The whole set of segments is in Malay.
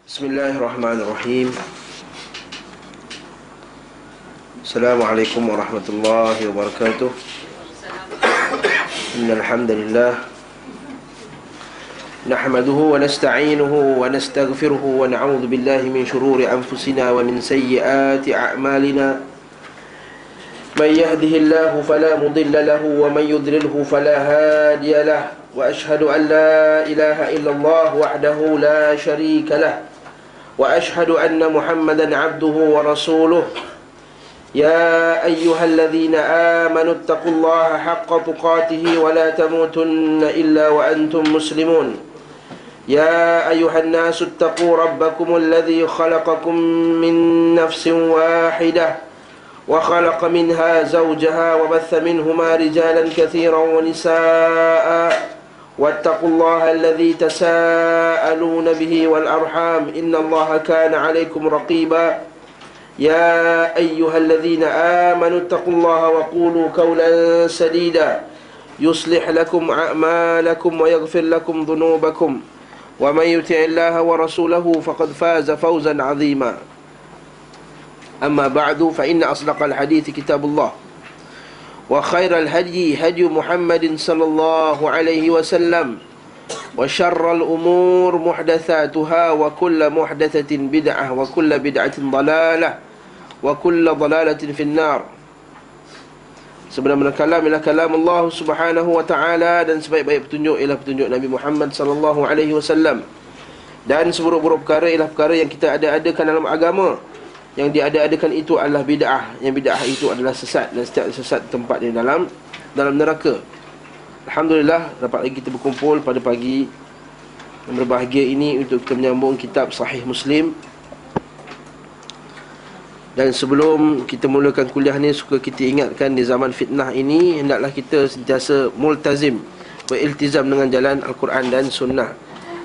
Bismillahirrahmanirrahim. Assalamualaikum warahmatullahi wabarakatuh. Innal hamdalillah nahmaduhu wa nasta'inuhu wa nastaghfiruhu wa na'udzu billahi min shururi anfusina wa min sayyiati a'malina. Man yahdihillahu fala mudilla lahu wa man yudlilhu fala hadiya lahu. Wa ashhadu an la ilaha illallah wahdahu la syarika lahu. Wa ashhadu anna Muhammadan abduhu wa rasuluh. Ya ayyuhalladzina amanu taqullaha haqqa tuqatih wa la tamutunna illa wa antum muslimun. Ya ayyuhan nasu taqu rabbakumul ladzi khalaqakum min nafsin wahidah wa khalaqa minha zawjaha wa batha minhuma rijalan katsiran wa nisaa'a. واتقوا الله الذي تساءلون به والأرحام إن الله كان عليكم رقيبا يا أيها الذين آمنوا اتقوا الله وقولوا قولا سديدا يصلح لكم أعمالكم ويغفر لكم ذنوبكم ومن يطع الله ورسوله فقد فاز فوزا عظيما أما بعد فإن أصدق الحديث كتاب الله وخير الهدي هدي محمد صلى الله عليه وسلم وشر الأمور محدثاتها وكل محدثة بدعة وكل بدعة ضلالة وكل ضلالة في النار. Sebenarnya kalam ialah kalam Allah Subhanahu wa taala, dan sebaik-baik petunjuk ialah petunjuk Nabi Muhammad sallallahu alaihi wasallam. Dan seburuk-buruk perkara ialah perkara yang kita ada-adakan dalam agama. Yang diada-adakan itu adalah bid'ah. Yang bid'ah itu adalah sesat, dan setiap sesat tempatnya dalam neraka. Alhamdulillah, dapat lagi kita berkumpul pada pagi yang berbahagia ini untuk kita menyambung kitab Sahih Muslim. Dan sebelum kita mulakan kuliah ni, suka kita ingatkan, di zaman fitnah ini hendaklah kita sentiasa multazim, beriltizam dengan jalan Al-Quran dan Sunnah,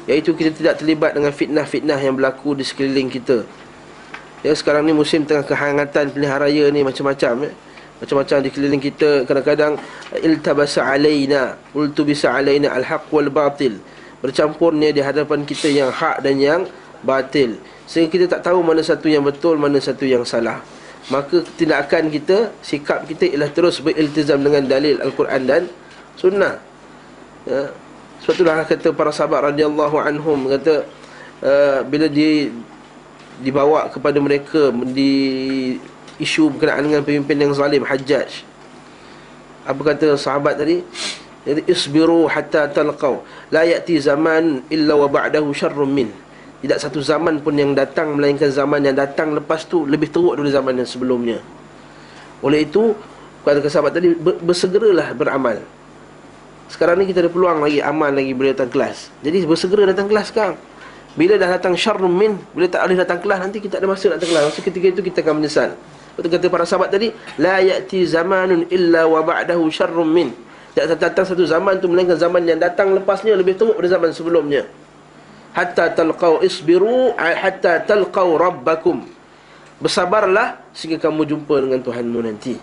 iaitu kita tidak terlibat dengan fitnah-fitnah yang berlaku di sekeliling kita. Ya, sekarang ni musim tengah kehangatan pilihan raya ni, macam-macam macam-macam di keliling kita. Kadang-kadang iltabasa alaina, ultubisa alaina al-haq wal batil, bercampurnya di hadapan kita yang hak dan yang batil, sehingga kita tak tahu mana satu yang betul, mana satu yang salah. Maka tindakan kita, sikap kita ialah terus beriltizam dengan dalil Al-Quran dan Sunnah. Ya. Sebab itulah kata para sahabat radhiyallahu anhum, kata bila dibawa kepada mereka di isu berkenaan dengan pemimpin yang zalim, Hajjaj, apa kata sahabat tadi? Jadi isbiru hatta talqaw la ya'ti zaman illa wa ba'dahu syarrun min. Tidak satu zaman pun yang datang melainkan zaman yang datang lepas tu lebih teruk daripada zaman yang sebelumnya. Oleh itu, kata sahabat tadi, bersegeralah beramal. Sekarang ni kita ada peluang lagi amal lagi boleh datang kelas. Jadi bersegera datang kelas sekarang. Bila dah datang syarrun min, bila tak boleh datang kelas, nanti kita ada masa nak datang kelas. Masa ketika itu kita akan menyesal. Betul kata para sahabat tadi, la ya'ti zamanun illa wa ba'dahu syarrun min. Tak datang satu zaman tu melainkan zaman yang datang lepasnya lebih teruk daripada zaman sebelumnya. Hatta talqaw isbiru hatta talqaw rabbakum. Bersabarlah sehingga kamu jumpa dengan Tuhanmu nanti.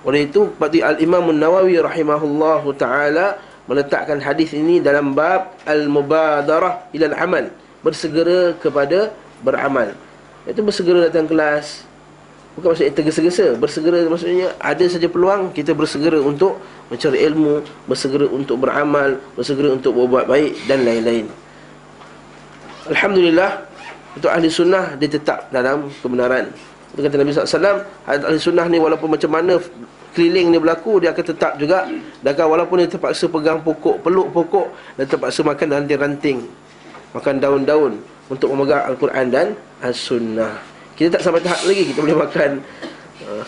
Oleh itu, Al-Imam An-Nawawi rahimahullahu ta'ala meletakkan hadis ini dalam bab al-mubadarah ilal amal, bersegera kepada beramal. Itu bersegera datang kelas, bukan maksudnya tergesa-gesa. Bersegera maksudnya ada saja peluang, kita bersegera untuk mencari ilmu, bersegera untuk beramal, bersegera untuk berbuat baik dan lain-lain. Alhamdulillah, untuk ahli sunnah dia tetap dalam kebenaran. Itu kata Nabi SAW, ahli sunnah ni walaupun macam mana keliling ni berlaku, dia akan tetap juga. Dan walaupun dia terpaksa pegang pokok, peluk pokok, dan terpaksa makan ranting-ranting, makan daun-daun untuk memegang Al-Quran dan As-Sunnah. Kita tak sampai tahap lagi, kita boleh makan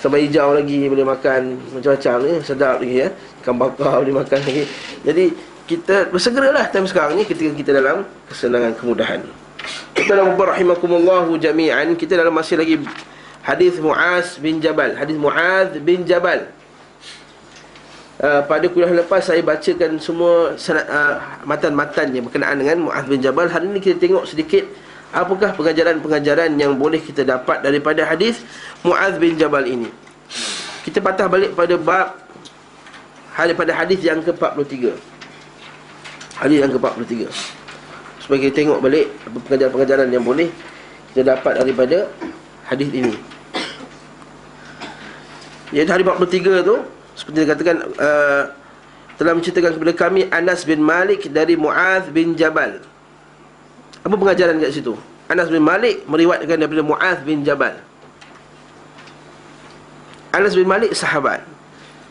cabai hijau lagi, boleh makan macam-macam ni, sedap lagi ya. Ikan bakar boleh makan lagi. Jadi kita bersegeralah time sekarang ni ketika kita dalam kesenangan, kemudahan. Kita dalam rahimakumullahu jami'an, kita dalam masih lagi hadis Muaz bin Jabal. Hadis Muaz bin Jabal. Pada kuliah lepas saya bacakan semua matan-matannya berkenaan dengan Muaz bin Jabal. Hari ini kita tengok sedikit apakah pengajaran-pengajaran yang boleh kita dapat daripada hadis Muaz bin Jabal ini. Kita patah balik pada pada hadis yang ke-43. Hadis yang ke-43. supaya kita tengok balik apa pengajaran-pengajaran yang boleh kita dapat daripada hadis ini. Iaitu hadis 43 tu seperti dikatakan telah menceritakan kepada kami Anas bin Malik dari Mu'adh bin Jabal. Apa pengajaran kat situ? Anas bin Malik meriwayatkan daripada Mu'adh bin Jabal. Anas bin Malik sahabat.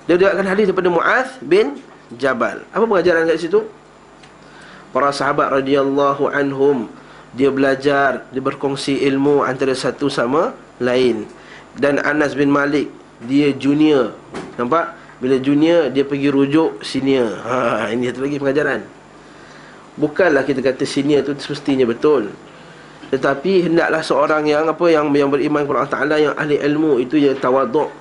Dia meriwayatkan hadis daripada Mu'adh bin Jabal. Apa pengajaran kat situ? Para sahabat radhiyallahu anhum, dia belajar, dia berkongsi ilmu antara satu sama lain. Dan Anas bin Malik, dia junior. Nampak? Bila junior, dia pergi rujuk senior. Ini satu lagi pengajaran. Bukanlah kita kata senior tu semestinya betul, tetapi hendaklah seorang yang beriman kepada Allah Ta'ala, yang ahli ilmu itu, yang tawaduk,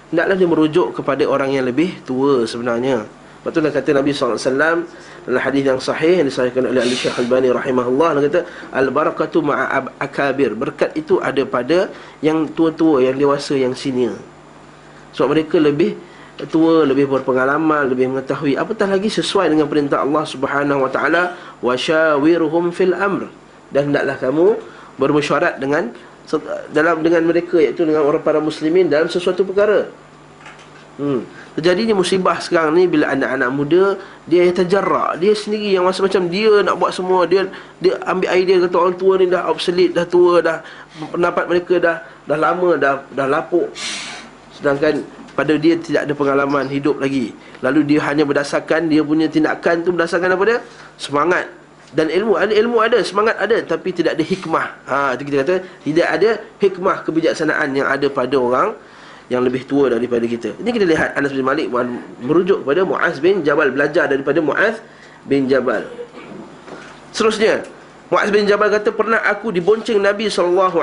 hendaklah dia merujuk kepada orang yang lebih tua sebenarnya. Betul lah kata Nabi SAW dalam hadis yang sahih yang disahihkan oleh Al-Syekh Al-Albani rahimahullah. Dia kata al-barakatu ma'a akabir. Berkat itu ada pada yang tua-tua, yang dewasa, yang senior. Sebab mereka lebih tua, lebih berpengalaman, lebih mengetahui. Apatah lagi sesuai dengan perintah Allah Subhanahu wa taala, wasyawiruhum fil amr. Dan hendaklah kamu bermesyuarat dengan mereka, iaitu dengan orang para muslimin dalam sesuatu perkara. Terjadinya musibah sekarang ni bila anak-anak muda dia tajarrak, dia sendiri yang macam dia nak buat semua, dia ambil idea, kata orang tua ni dah obsolete, dah tua, dah pendapat mereka dah lama, dah lapuk. Sedangkan pada dia tidak ada pengalaman hidup lagi. Lalu dia hanya berdasarkan dia punya tindakan tu berdasarkan apa dia? Semangat dan ilmu. Ilmu ada, semangat ada, tapi tidak ada hikmah. Itu kita kata tidak ada hikmah, kebijaksanaan yang ada pada orang yang lebih tua daripada kita. Ini kita lihat Anas bin Malik merujuk kepada Mu'adh bin Jabal, belajar daripada Mu'adh bin Jabal. Seterusnya, Mu'adh bin Jabal kata, pernah aku dibonceng Nabi SAW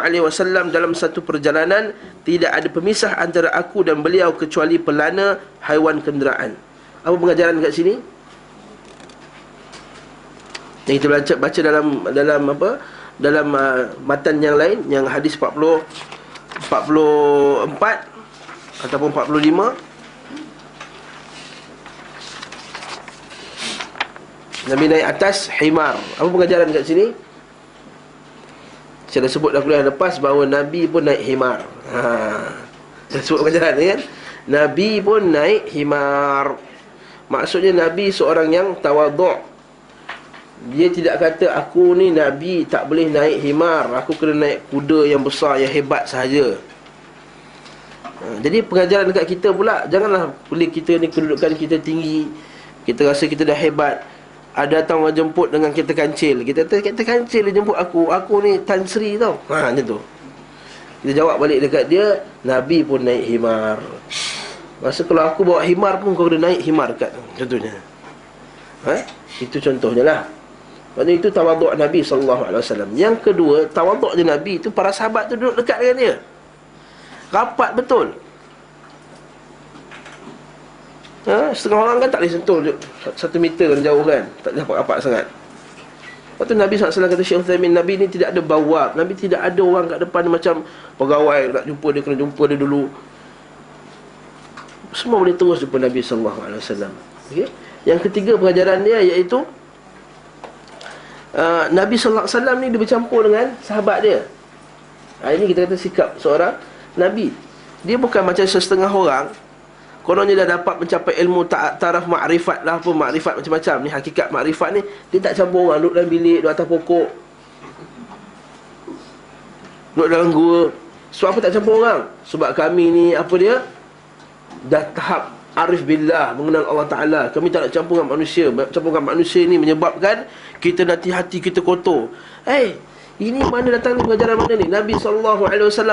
dalam satu perjalanan, tidak ada pemisah antara aku dan beliau kecuali pelana haiwan kenderaan. Apa pengajaran kat sini? Yang kita baca dalam matan yang lain, yang hadis 44 ataupun 45, Nabi naik atas himar. Apa pengajaran kat sini? Saya dah sebut dah kuliah lepas bahawa Nabi pun naik himar. Saya sebut pengajaran ni kan. Nabi pun naik himar. Maksudnya Nabi seorang yang tawaduk. Dia tidak kata aku ni Nabi tak boleh naik himar, aku kena naik kuda yang besar, yang hebat sahaja. Jadi pengajaran dekat kita pula, janganlah boleh kita ni kedudukan kita tinggi, kita rasa kita dah hebat, ada datang orang jemput dengan kereta kancil, kita kata kereta kancil dia jemput aku ni Tan Sri tau. Macam tu. Kita jawab balik dekat dia, Nabi pun naik himar. Masa kalau aku bawa himar pun kau kena naik himar kat, contohnya. Itu contohnya lah. Maksudnya itu tawaduk Nabi SAW. Yang kedua, tawaduknya Nabi itu para sahabat tu duduk dekat dengan dia, rapat betul. Setengah orang kan tak boleh sentuh 1 meter jauh kan, tak rapat-rapat sangat. Lepas tu Nabi SAW kata, Syekh Uthaymin, Nabi ni tidak ada bawab. Nabi tidak ada orang kat depan macam pegawai, nak jumpa dia kena jumpa dia dulu. Semua boleh terus jumpa Nabi SAW. Okay? Yang ketiga pengajaran dia iaitu Nabi SAW ni dia bercampur dengan sahabat dia. Ini kita kata sikap seorang Nabi. Dia bukan macam setengah orang, kononnya dah dapat mencapai ilmu taraf makrifat lah, apa makrifat macam-macam ni, hakikat makrifat ni, dia tak campur orang, duduk dalam bilik, duduk atas pokok, duduk dalam gua. Sebab apa tak campur orang? Sebab kami ni apa dia? Dah tahap arif billah, mengenal Allah Ta'ala. Kami tak nak campur dengan manusia. Campur dengan manusia ni menyebabkan kita nanti hati kita kotor. Ini mana datang ni, pengajaran mana ni? Nabi SAW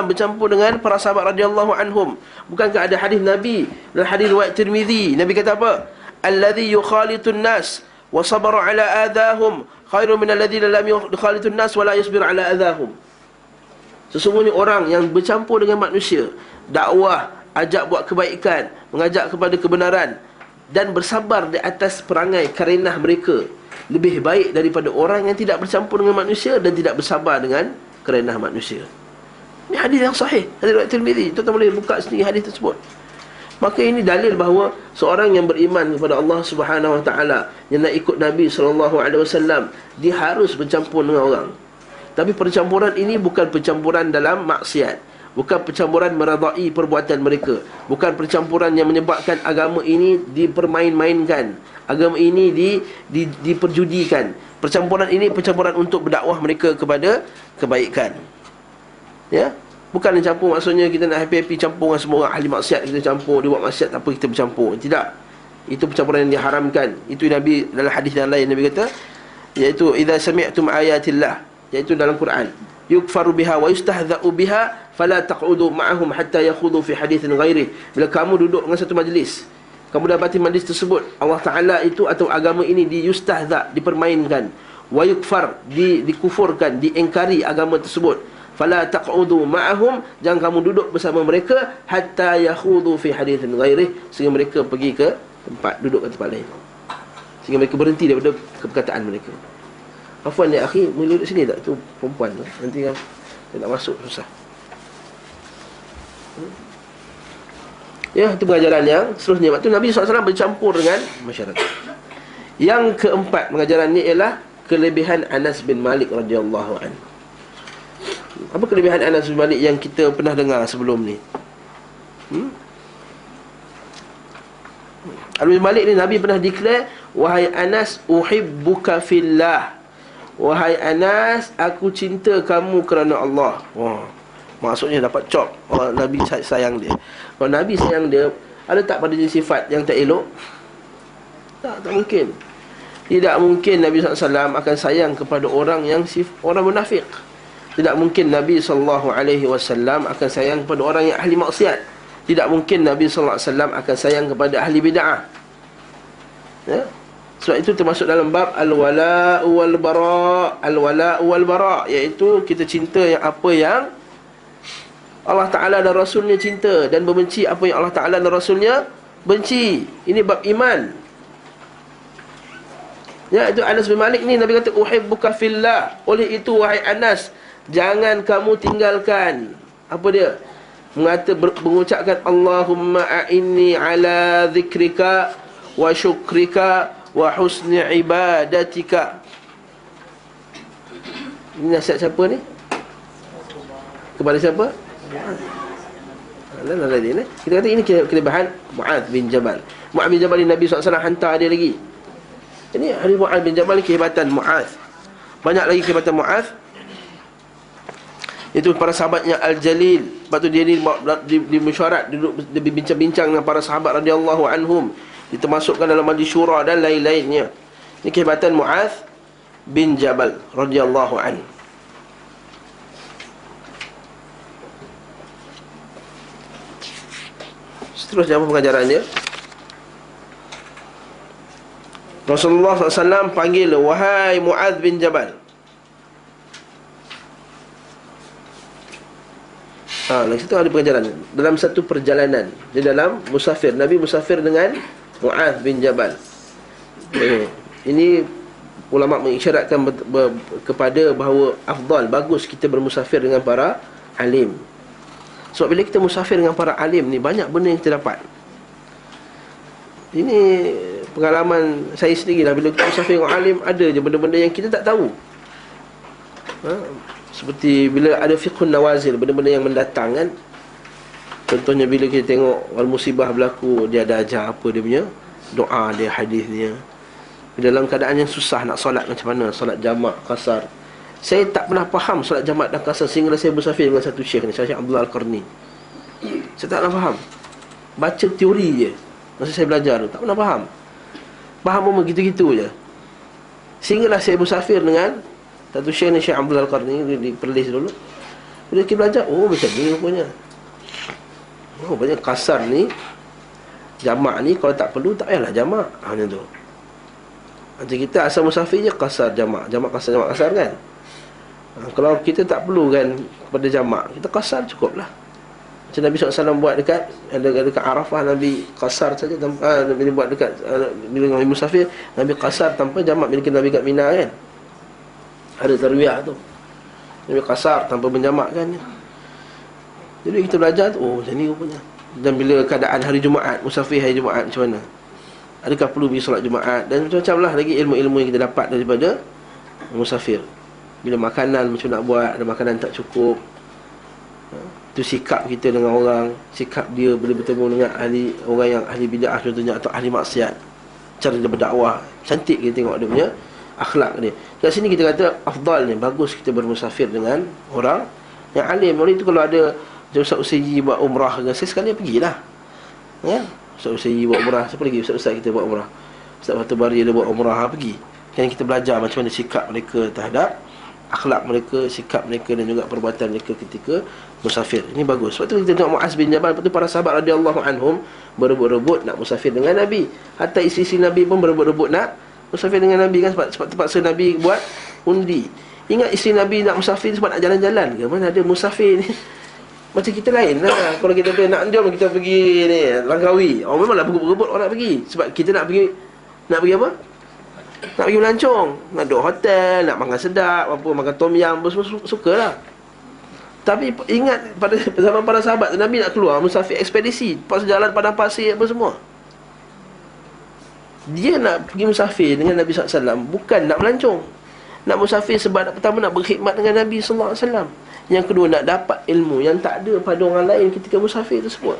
bercampur dengan para sahabat radhiyallahu anhum. Bukankah ada hadis Nabi dalam hadis riwayat Tirmizi? Nabi kata apa? Alladhi yukhalitun nas wa sabara ala adahum khairu min alladhi lam yukhalitun nas wa la yasbir ala adahum. Sesungguhnya orang yang bercampur dengan manusia, dakwah, ajak buat kebaikan, mengajak kepada kebenaran dan bersabar di atas perangai karenah mereka, lebih baik daripada orang yang tidak bercampur dengan manusia dan tidak bersabar dengan karenah manusia. Ini hadis yang sahih, hadis riwayat Tirmizi. Tuan-tuan boleh buka sendiri hadis tersebut. Maka ini dalil bahawa seorang yang beriman kepada Allah Subhanahu Wa Taala, yang nak ikut Nabi sallallahu alaihi wasallam, dia harus bercampur dengan orang. Tapi percampuran ini bukan percampuran dalam maksiat, bukan percampuran meradai perbuatan mereka, bukan percampuran yang menyebabkan agama ini dipermain-mainkan, agama ini diperjudikan. Percampuran ini percampuran untuk berdakwah mereka kepada kebaikan. Ya, bukan campur maksudnya kita nak happy-happy campur dengan semua orang ahli maksiat, kita campur, dia buat maksiat apa kita bercampur. Tidak. Itu percampuran yang diharamkan. Itu Nabi dalam hadis yang lain Nabi kata, iaitu idza sami'tum ayatillah, iaitu dalam Quran, yukfaru biha wa yustahza'u biha fala taq'udu ma'ahum hatta yakhudhu fi haditsin ghairi. Bila kamu duduk dengan satu majlis, kamu dapati majlis tersebut Allah Taala itu atau agama ini diyustahza', dipermainkan, wa yukfar, dikufurkan, diingkari agama tersebut, fala taq'udu ma'ahum, jangan kamu duduk bersama mereka hatta yakhudhu fi haditsin ghairi, sehingga mereka pergi ke tempat, duduk ke tempat lain, sehingga mereka berhenti daripada perkataan mereka. Afwan ya akhi, boleh duduk sini tak? Tu perempuan tu, nanti kan dia nak masuk susah. Ya, itu pengajaran yang seterusnya. Waktu Nabi SAW bercampur dengan masyarakat. Yang keempat pengajaran ni ialah kelebihan Anas bin Malik radhiyallahu anhu. Apa kelebihan Anas bin Malik yang kita pernah dengar sebelum ni? Anas bin Malik ni Nabi pernah declare, wahai Anas, uhibbuka fillah. Wahai Anas, aku cinta kamu kerana Allah. Wah, maksudnya dapat cop. Oh, Nabi sayang dia. Kalau Nabi sayang dia, ada tak pada dia sifat yang tak elok? Tak mungkin. Tidak mungkin Nabi SAW akan sayang kepada orang yang orang munafik. Tidak mungkin Nabi SAW akan sayang kepada orang yang ahli maksiat. Tidak mungkin Nabi SAW akan sayang kepada ahli bid'ah. Ya? Sebab itu termasuk dalam bab al-wala' wal-bara'. Al-wala' wal-bara', iaitu kita cinta yang apa yang Allah Ta'ala dan Rasulnya cinta, dan membenci apa yang Allah Ta'ala dan Rasulnya benci. Ini bab iman. Ya, itu Anas bin Malik ni Nabi kata uhibbuka fillah. Oleh itu wahai Anas, jangan kamu tinggalkan apa dia? Mengucapkan Allahumma a'inni ala zikrika wa syukrika wa husni ibadatika. Ini nasihat siapa ni? Kepada siapa? Kita kata ini kelebihan Mu'adz bin Jabal. Mu'adz bin Jabal ni Nabi SAW hantar dia lagi. Ini hadis Mu'adz bin Jabal ni kehebatan Mu'adz. Banyak lagi kehebatan Mu'adz. Itu para sahabatnya Al-Jalil. Lepas tu dia ni di mesyuarat, duduk dia bincang-bincang dengan para sahabat radhiyallahu anhum, ditermasukkan dalam majlis syura dan lain-lainnya. Ini kehebatan Mu'adz bin Jabal radhiyallahu anhu. Seterusnya apa pengajaran dia? Rasulullah SAW panggil, wahai Mu'adz bin Jabal. Lagi situ ada pengajaran. Dalam satu perjalanan, di dalam musafir, Nabi musafir dengan Mu'adz bin Jabal. Ini ulama mengisyaratkan kepada bahawa afdal, bagus kita bermusafir dengan para alim. Sebab bila kita musafir dengan para alim ni, banyak benda yang kita dapat. Ini pengalaman saya sendiri lah. Bila kita musafir dengan alim, ada je benda-benda yang kita tak tahu. Seperti bila ada fiqhun nawazil, benda-benda yang mendatang kan. Contohnya bila kita tengok al-musibah berlaku, dia ada ajar apa dia punya doa dia, hadis dia. Dalam keadaan yang susah nak solat macam mana, solat jamak, kasar. Saya tak pernah faham solat jamak dan kasar sehingga saya bersafir dengan satu syekh ni, Syekh Abdullah Al-Qarni. Saya tak pernah faham. Baca teori je masa saya belajar tu, tak pernah faham. Faham pun begitu-gitu je. Sehinggalah saya bersafir dengan satu syekh ni, Syekh Abdullah Al-Qarni, di Perlis dulu. Bila kita belajar, oh macam ni rupanya. Oh banyak kasar ni, jamak ni kalau tak perlu tak payahlah jamak. Macam tu. Nanti kita asal musafir je kasar jamak, jamak kasar kan. Kalau kita tak perlu kan kepada jamak, kita kasar cukup lah. Macam Nabi SAW buat dekat Arafah, Nabi kasar saja tanpa, Nabi buat dekat bila Nabi musafir, Nabi kasar tanpa jamak. Bila Nabi kat Mina kan, ada tarwiyah tu, Nabi kasar tanpa berjamak kan. Jadi kita belajar tu, oh macam ni rupanya. Dan bila keadaan hari Jumaat, musafir hari Jumaat macam mana? Adakah perlu pergi solat Jumaat? Dan macam-macam lah lagi ilmu-ilmu yang kita dapat daripada musafir. Bila makanan macam nak buat, ada makanan tak cukup, itu sikap kita dengan orang, sikap dia bila bertemu dengan orang yang ahli bid'ah contohnya, atau ahli maksiat, cara dia berdakwah. Cantik kita tengok dia punya akhlak dia. Kat sini kita kata afdal ni, bagus kita bermusafir dengan orang yang alim. Oleh itu kalau ada Ustaz Usayyi buat umrah ke, saya sekali pergilah. Ya, Ustaz Usayyi buat umrah, siapa lagi ustaz-ustaz kita buat umrah? Ustaz Fatul Bari dia buat umrah, pergi. Kan kita belajar macam mana sikap mereka terhadap akhlak mereka, sikap mereka dan juga perbuatan mereka ketika musafir. Ini bagus. Sebab tu kita tengok Muaz bin Jabal, lepas tu para sahabat radhiyallahu anhum berebut-rebut nak musafir dengan Nabi. Hatta isteri Nabi pun berebut-rebut nak musafir dengan Nabi kan, sebab terpaksa Nabi buat undi. Ingat isteri Nabi nak musafir sebab nak jalan-jalan ke? Mana ada musafir ni macam kita lain lah. Kalau kita nak jom kita pergi ni Langkawi, memanglah berebut-rebut orang nak pergi. Sebab kita nak pergi apa? Nak pergi melancong, nak duduk hotel, nak makan sedap, apa, makan tom yum, semua sukalah. Tapi ingat pada zaman para sahabat, Nabi nak keluar musafir ekspedisi, pas jalan padang pasir apa semua. Dia nak pergi musafir dengan Nabi SAW, bukan nak melancong. Nak musafir sebab pertama nak berkhidmat dengan Nabi SAW. Yang kedua nak dapat ilmu yang tak ada pada orang lain ketika musafir tersebut.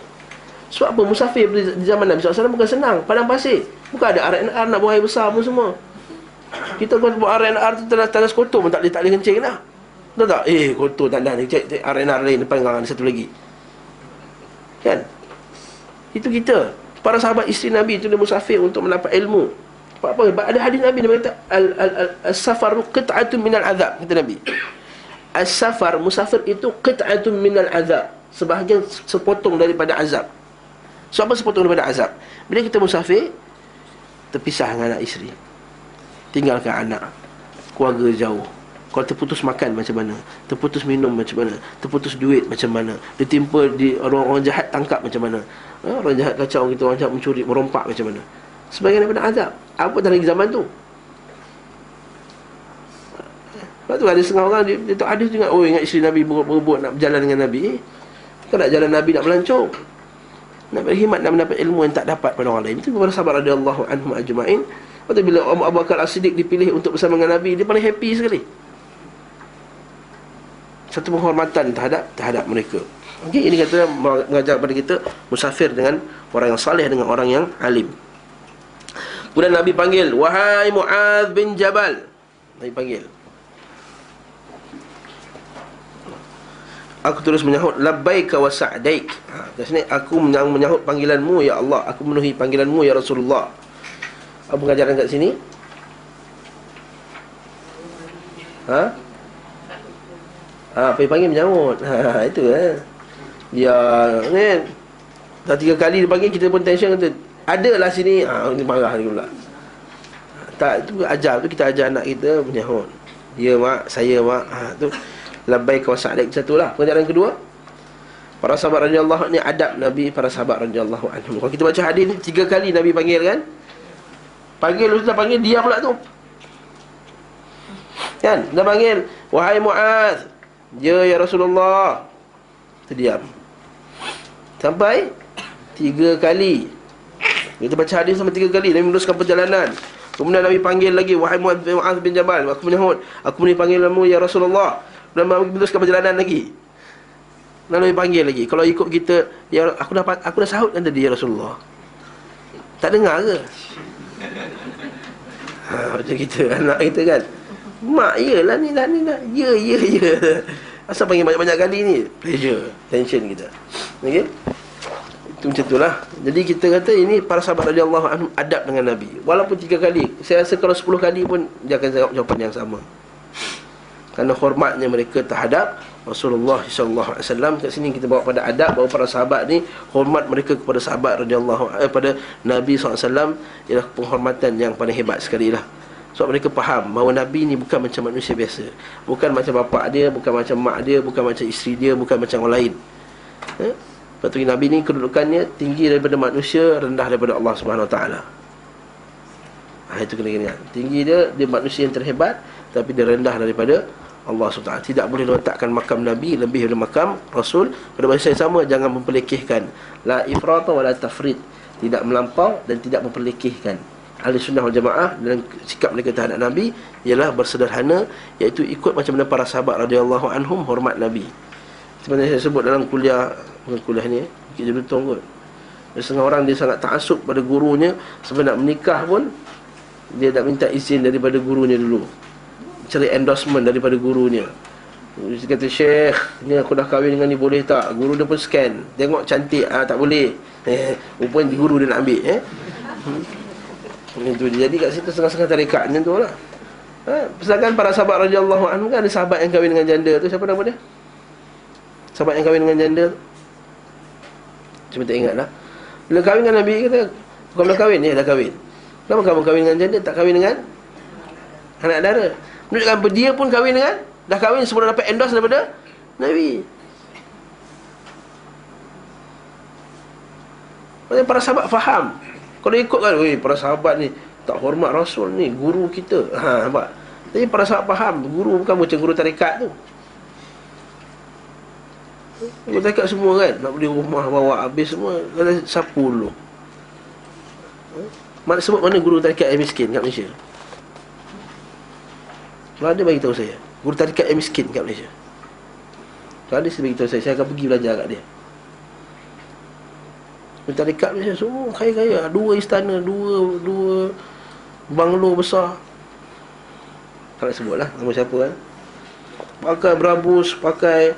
Sebab apa? Musafir di zaman Nabi SAW bukan senang. Padang pasir, bukan ada R&R nak buang air besar pun semua. Kita kalau buat R&R tu tandas kotor pun tak boleh kencing dah. Tahu tak? Kotor tak dah ni, cek R&R lain depan kau, ada satu lagi. Kan? Itu kita. Para sahabat isteri Nabi itu dia musafir untuk mendapat ilmu. Sebab apa? Ada hadis Nabi dia kata as-safaru qit'atun minal azab, kata Nabi. As-safar, musafir itu qit'atun minal azab, sebahagian sepotong daripada azab. So apa sepotong daripada azab? Bila kita musafir, terpisah dengan anak isteri, tinggalkan anak, keluarga jauh. Kalau terputus makan macam mana, terputus minum macam mana, terputus duit macam mana, ditimpa di orang-orang jahat tangkap macam mana, orang jahat kacau kita, orang jahat mencuri, merompak macam mana. Sebagian daripada azab. Apa tak lagi zaman tu? Lepas tu ada setengah orang dia tak ada juga, ingat isteri Nabi berebut nak berjalan dengan Nabi. Bukan nak jalan Nabi, nak melancong, nak berkhidmat, nak mendapat ilmu yang tak dapat pada orang lain. Itu kepada sahabat radhiyallahu anhum ajma'in. Lepas tu bila Abu Bakar As-Siddiq dipilih untuk bersama dengan Nabi, dia paling happy sekali. Satu penghormatan terhadap mereka. Okey, ini kata mengajar kepada kita musafir dengan orang yang saleh, dengan orang yang alim. Kemudian Nabi panggil, wahai Muaz bin Jabal. Nabi panggil. Aku terus menyahut labbaika wa sa'daik. Kat sini aku menyahut panggilanmu ya Allah, aku memenuhi panggilanmu ya Rasulullah. Apa pengajaran kat sini? Apa yang panggil menyahut. Itu dia ni dah 3 kali dia panggil, kita pun tension, kata adalah sini. Ini marah dia pula. Tak, itu ajar tu, kita ajar anak kita menyahut. Ya mak, saya mak. Tu labbaik wa sa'daik, satulah. Pengajaran kedua, para sahabat radhiyallahu ni adab Nabi, para sahabat radhiyallahu anhum. Kalau kita baca hadis ni 3 kali Nabi panggil kan. Panggil sudah panggil, diam pula tu. Kan? Dah panggil, wahai Muaz. Ya Rasulullah. Terdiam. Sampai 3 kali. Kita baca hadis sampai 3 kali Nabi meneruskan perjalanan. Kemudian Nabi panggil lagi, wahai Muaz bin Jabal, aku menyahut, aku memenuhi panggilanmu ya Rasulullah. Dan Nabi meneruskan perjalanan lagi. Dan Nabi panggil lagi. Kalau ikut kita, ya aku dah sahut kan tadi ya Rasulullah. Tak dengar ke? Macam kita, anak kita kan, mak, iyalah ni lah. Ya. Asal panggil banyak-banyak kali ni? Pleasure, tension kita. Okey? Itu macam itulah. Jadi kita kata ini para sahabat radhiyallahu anhum adab dengan Nabi. Walaupun 3 kali, saya rasa kalau 10 kali pun dia akan jawab jawapan yang sama. Kerana hormatnya mereka terhadap Rasulullah sallallahu alaihi wasallam. Kat sini kita bawa pada adab bahawa para sahabat ni, hormat mereka kepada sahabat radhiyallahu pada Nabi sallallahu alaihi wasallam ialah penghormatan yang paling hebat sekali lah. Sebab mereka faham bahawa Nabi ni bukan macam manusia biasa, bukan macam bapak dia, bukan macam mak dia, bukan macam isteri dia, bukan macam orang lain. Lepas tu Nabi ni kedudukannya tinggi daripada manusia, rendah daripada Allah Subhanahu Wa Taala. Itu kena ingat. Tinggi dia manusia yang terhebat, tapi dia rendah daripada Allah SWT. Tidak boleh letakkan makam Nabi lebih daripada makam Rasul. Pada bahasa yang sama, jangan memperlekehkan. La ifrata wa la tafrid. Tidak melampau dan tidak memperlekehkan. Ahli sunnah wal jamaah dalam sikap mereka terhadap Nabi ialah bersederhana, iaitu ikut macam mana para sahabat radhiyallahu anhum hormat Nabi. Sebenarnya saya sebut dalam kuliah, bukan kuliah ni, Bukit Jelutong kot. Setengah orang dia sangat ta'asub pada gurunya, sampai nak menikah pun dia tak minta izin daripada gurunya dulu, cari endorsement daripada gurunya. Dia kata, Syekh, ni aku dah kahwin dengan ni, boleh tak? Guru dia pun scan, tengok cantik, tak boleh. Rupanya guru dia nak ambil. Itu dia. Jadi kat situ setengah-setengah tarikat macam tu lah. Sedangkan para sahabat radhiyallahu anhu kan, ada sahabat yang kahwin dengan janda tu, siapa nama dia? Sahabat yang kahwin dengan janda tu, cuma tak ingat lah. Bila kahwin dengan Nabi, kata, bukan belum kahwin? Ya, dah kahwin. Kenapa kamu kahwin dengan janda, tak kahwin dengan anak dara? Menunjukkan apa? Dia pun kahwin dengan, dah kahwin sebelum dapat endorse daripada Nabi. Maksudnya para sahabat faham. Kalau ikut kan, para sahabat ni tak hormat Rasul ni, guru kita. Nampak? Tapi para sahabat faham, guru bukan macam guru tarikat tu. Guru tarikat semua kan, nak beli rumah, bawa habis semua. Kata, sapu dulu. Mana sebut mana guru tarikat yang miskin kat Malaysia? Kalau ada, bagi tahu saya. Guru tarikat yang miskin kat Malaysia. Kalau ada, saya bagi tahu saya akan pergi belajar kat dia. Tarikat Malaysia semua kaya-kaya, 2 istana, dua banglo besar. Tak nak sebut lah nama siapa kan. Pakai berabus, pakai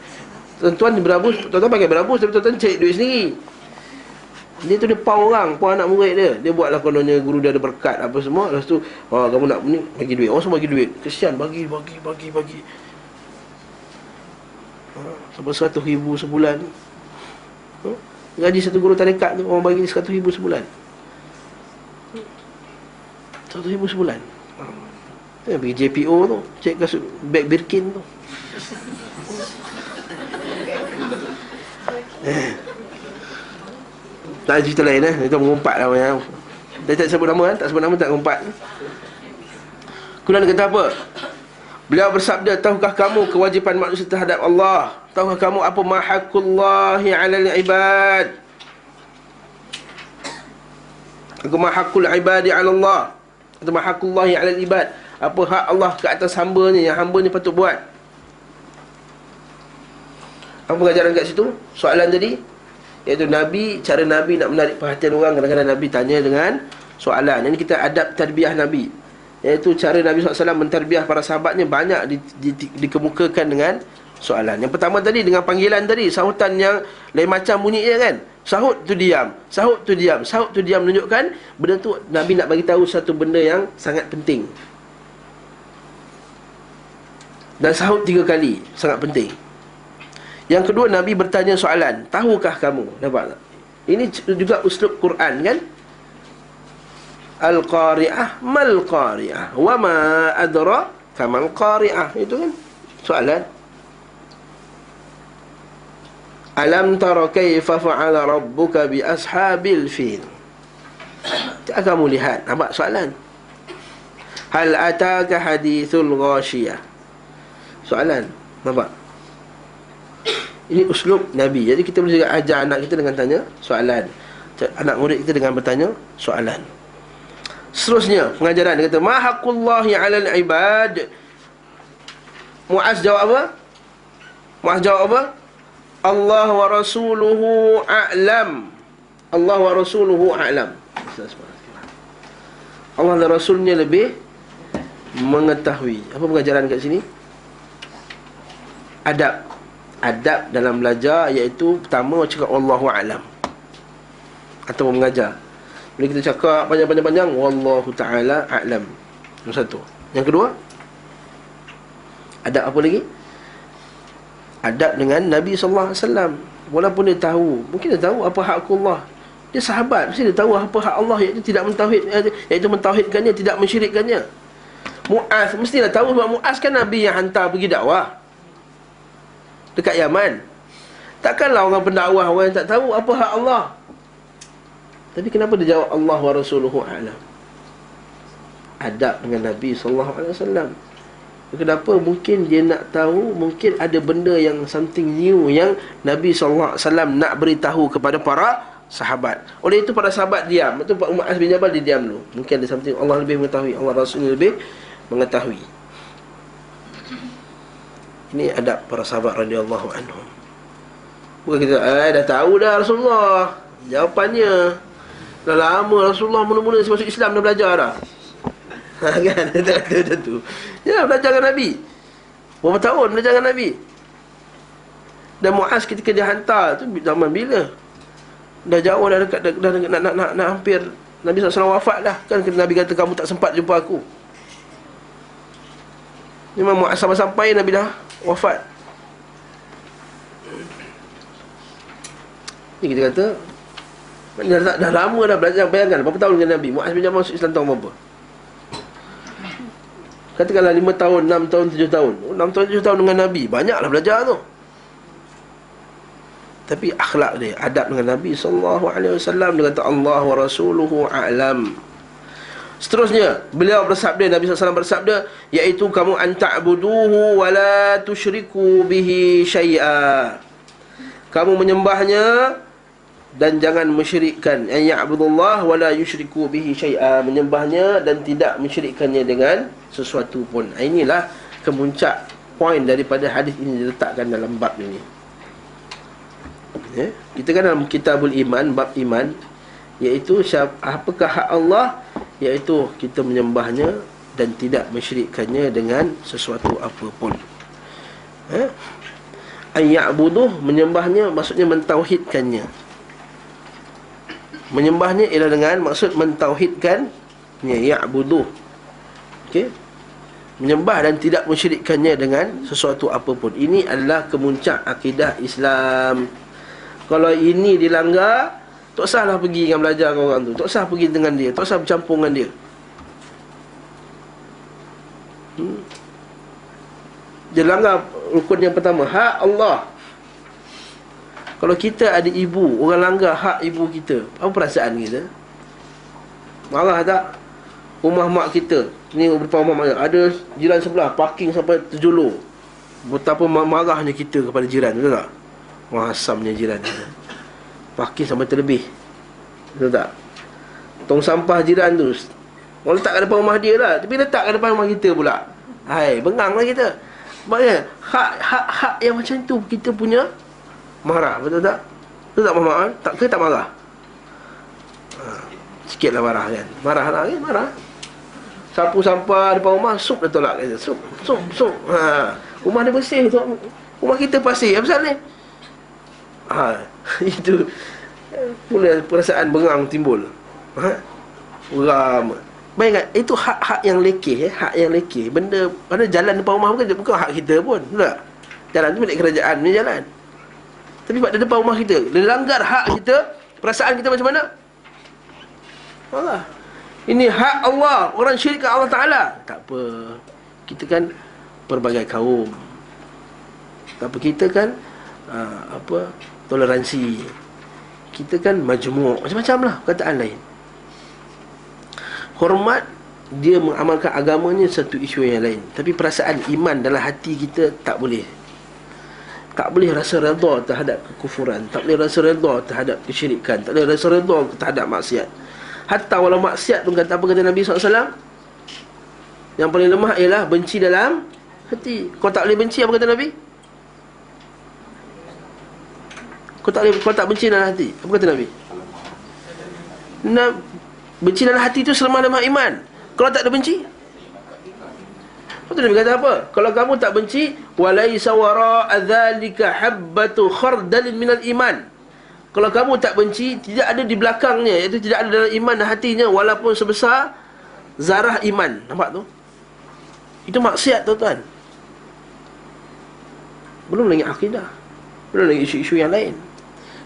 tuan-tuan ni berabus, tuan-tuan pakai berabus, tapi tuan-tuan cari duit sendiri. Dia tu dia pau orang, pau anak murid dia. Dia buatlah kononnya guru dia ada berkat apa semua. Lepas tu, kamu nak ni, bagi duit. Orang semua bagi duit. Kesian, bagi. Sampai 100,000 sebulan. Gaji satu guru tarikat tu, orang bagi 100,000 sebulan. 100,000 sebulan. Pergi JPO tu, cek kasut beg Birkin tu. Tak ada cerita lain itu mengumpat lah ya. Dia tak sebut nama kan? Tak sebut nama, tak mengumpat. Kemudian dia kata apa? Beliau bersabda, tahukah kamu kewajipan manusia terhadap Allah? Tahukah kamu apa mahakullahi alal ibad? Apa mahakul ibadi ala Allah? Atau mahakullahi alal ibad? Apa hak Allah ke atas hamba ni, yang hamba ni patut buat? Apa pengajaran kat situ? Soalan tadi, iaitu Nabi, cara Nabi nak menarik perhatian orang. Kadang-kadang Nabi tanya dengan soalan. Ini kita adab tarbiyah Nabi, iaitu cara Nabi SAW mentarbiah para sahabatnya banyak dikemukakan dengan soalan. Yang pertama tadi dengan panggilan tadi, sahutan yang lain macam bunyinya kan. Sahut tu diam, sahut tu diam, sahut tu diam, menunjukkan benda tu Nabi nak bagi tahu satu benda yang sangat penting. Dan sahut 3 kali, sangat penting. Yang kedua, Nabi bertanya soalan, tahukah kamu? Nampak tak? Ini juga uslub Quran kan. Al-Qari'ah, mal-Qari'ah, wa ma adra kamal Qari'ah. Itu kan soalan. Alam tara kaifa fa'ala rabbuka bi ashabil fil. Tak kamu lihat, nampak soalan. Hal ataka hadithul ghashiyah. Soalan, nampak? Ini uslub Nabi. Jadi kita boleh juga ajar anak kita dengan tanya soalan, anak murid kita dengan bertanya soalan. Seterusnya pengajaran, dia kata mahaqullahi 'alal ibad. Muaz jawab apa? Muaz jawab apa? Allah wa rasuluhu a'lam. Allah wa rasuluhu a'lam. Allah dan Rasulnya lebih mengetahui. Apa pengajaran kat sini? Adab dalam belajar, iaitu pertama cakap Allahu a'lam atau mengajar. Bila kita cakap panjang-panjang, wallahu ta'ala a'lam. Yang satu. Yang kedua, adab apa lagi? Adab dengan Nabi SAW. Walaupun dia tahu, mungkin dia tahu apa hak Allah. Dia sahabat, mesti dia tahu apa hak Allah, iaitu tidak mentauhid, iaitu mentauhidkannya, tidak mensyirikkannya. Muaz mestilah tahu, sebab Muaz kan Nabi yang hantar pergi dakwah dekat Yaman. Takkanlah orang pendakwah, orang yang tak tahu apa hak Allah. Tapi kenapa dia jawab Allah wa rasuluhu a'lam? Adab dengan Nabi SAW. Kenapa? Mungkin dia nak tahu, mungkin ada benda yang something new yang Nabi SAW nak beritahu kepada para sahabat. Oleh itu para sahabat diam. Betul, Pak Mu'az bin Jabal dia diam dulu. Mungkin ada something Allah lebih mengetahui, Allah Rasulnya lebih mengetahui. Ini adab para sahabat radhiyallahu anhum. Bukan kita dah tahu dah Rasulullah. Jawapannya dah lama Rasulullah mula-mula masuk Islam dah belajar dah. Kan? Macam tu. Ya, belajar dengan Nabi. Berapa tahun belajar dengan Nabi? Dan Muaz ketika dia hantar tu zaman bila? Dah jauh, dah dekat, dah nak hampir Nabi SAW wafat dah. Kan Nabi kata kamu tak sempat jumpa aku. Memang Muaz sampai Nabi dah wafat. Ni kita kata dah lama dah belajar. Bayangkan berapa tahun dengan Nabi. Muaz bin Jabal masuk Islam tahun berapa? Katakanlah 5 tahun, 6 tahun, 7 tahun. 6 tahun, 7 tahun dengan Nabi. Banyaklah belajar tu. Tapi akhlak dia, adab dengan Nabi SAW, dia kata Allah wa rasuluhu a'lam. Seterusnya, beliau bersabda, Nabi SAW bersabda, iaitu kamu anta'buduhu wa la tusyriku bihi syai'a. Kamu menyembahnya dan jangan mensyirikkan. An ya'budullah wa la yusyriku bihi syai'a. Menyembahnya dan tidak mensyirikkannya dengan sesuatu pun. Inilah kemuncak poin daripada hadis ini diletakkan dalam bab ini. Ya, kita kan dalam Kitabul Iman, bab iman, iaitu apakah hak Allah, iaitu kita menyembahnya dan tidak mensyirikkannya dengan sesuatu apapun. An ya'buduh, menyembahnya maksudnya mentauhidkannya. Menyembahnya ialah dengan maksud mentauhidkannya, ya'buduh. Okey. Menyembah dan tidak mensyirikkannya dengan sesuatu apapun. Ini adalah kemuncak akidah Islam. Kalau ini dilanggar, tak usahlah pergi dengan belajar dengan orang tu, tak usah pergi dengan dia, tak usah bercampur dengan dia. Dia langgar rukun yang pertama, hak Allah. Kalau kita ada ibu, orang langgar hak ibu kita, apa perasaan kita? Marah tak? Rumah mak kita, ni beberapa rumah mak, ada jiran sebelah parking sampai terjulur. Betapa marahnya kita kepada jiran, betul tak? Wah, asamnya jiran kita, parking sampai terlebih, betul tak? Tong sampah jiran tu orang letak kat depan rumah dia lah, tapi letak kat depan rumah kita pula. Hai, bengang lah kita. Maknanya hak yang macam tu kita punya marah, betul tak? Betul tak Muhammad? Tak ke tak marah? Sikit lah marah kan. Marah lah kan, marah. Sapu sampah depan rumah, sup dah tolak kata. Sup. Rumah dia bersih tu. Rumah kita pasir. Apa pasal ni? Itu mula perasaan bengang timbul. Geram. Bayangkan, itu hak-hak yang lekeh, hak yang lekeh. Benda pada jalan depan rumah bukan hak kita pun, betul tak? Jalan tu milik kerajaan punya jalan. Tapi pada depan rumah kita, dia langgar hak kita, perasaan kita macam mana? Allah. Ini hak Allah, orang syirikkan Allah Ta'ala. Tak apa. Kita kan pelbagai kaum. Tak apa, kita kan toleransi. Kita kan majmuk, macam-macam lah perkataan lain. Hormat, dia mengamalkan agamanya, satu isu yang lain. Tapi perasaan iman dalam hati kita tak boleh. Tak boleh rasa redha terhadap kekufuran, tak boleh rasa redha terhadap kesyirikan, tak boleh rasa redha terhadap maksiat. Hatta walau maksiat pun, kata apa kata Nabi SAW, yang paling lemah ialah benci dalam hati. Kau tak boleh benci, apa kata Nabi? Kau tak benci dalam hati, apa kata Nabi? Benci dalam hati itu selemah-lemah iman. Kalau tak ada benci, betul Nabi kata apa? Kalau kamu tak benci, walaisa wara'a dzalika habbatu khardalin minal iman. Kalau kamu tak benci, tidak ada di belakangnya, iaitu tidak ada dalam iman dan hatinya walaupun sebesar zarah iman. Nampak tu? Itu maksiat, tuan-tuan. Belum lagi akidah, belum lagi isu-isu yang lain.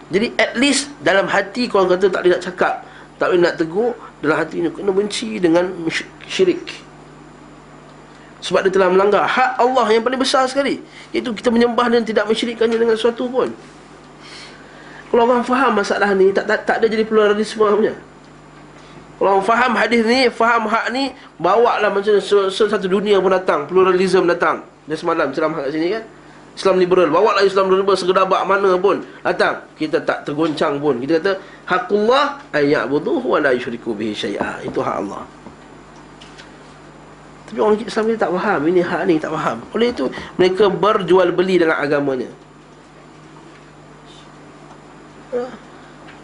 Jadi at least dalam hati kau kata tak boleh nak cakap, tak boleh nak tegur, dalam hati ni kena benci dengan syirik. Sebab dia telah melanggar hak Allah yang paling besar sekali, iaitu kita menyembah dan tidak mensyirikkannya dengan sesuatu pun. Kalau orang faham masalah ni, tak ada jadi pluralisme punya. Kalau faham hadis ni, faham hak ni, bawa lah macam satu dunia pun datang, pluralism datang. Dia semalam ceramah kat sini kan, Islam liberal, bawa lah Islam liberal segedabak mana pun datang, kita tak tergoncang pun. Kita kata haqqullah ayya'buduhu wa la yusyriku bihi syai'a. Itu hak Allah. Tapi orang Islam ni tak faham, ini hak ni tak faham. Oleh itu mereka berjual beli dalam agamanya.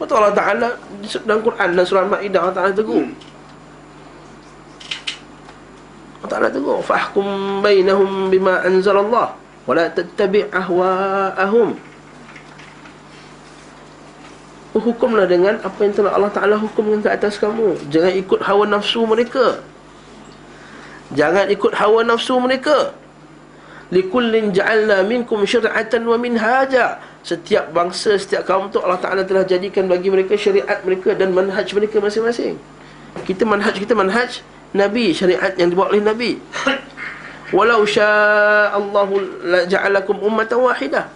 Betul, Allah Ta'ala dalam Quran dan surah Al-Ma'idah, Allah Ta'ala tegur, Allah Ta'ala tegur, fahkum bainahum bima anzalallah wa la tattabi' ahwa'ahum. Hukumlah dengan apa yang telah Allah Ta'ala hukumkan ke atas kamu. Jangan ikut hawa nafsu mereka. Jangan ikut hawa nafsu mereka. Likullin ja'alna minkum syir'atan wa minhaja. Setiap bangsa, setiap kaum tu Allah Ta'ala telah jadikan bagi mereka syariat mereka dan manhaj mereka masing-masing. Kita manhaj Nabi, syariat yang dibawa oleh Nabi. Walau sya'allahu la ja'alakum ummatan wahidah.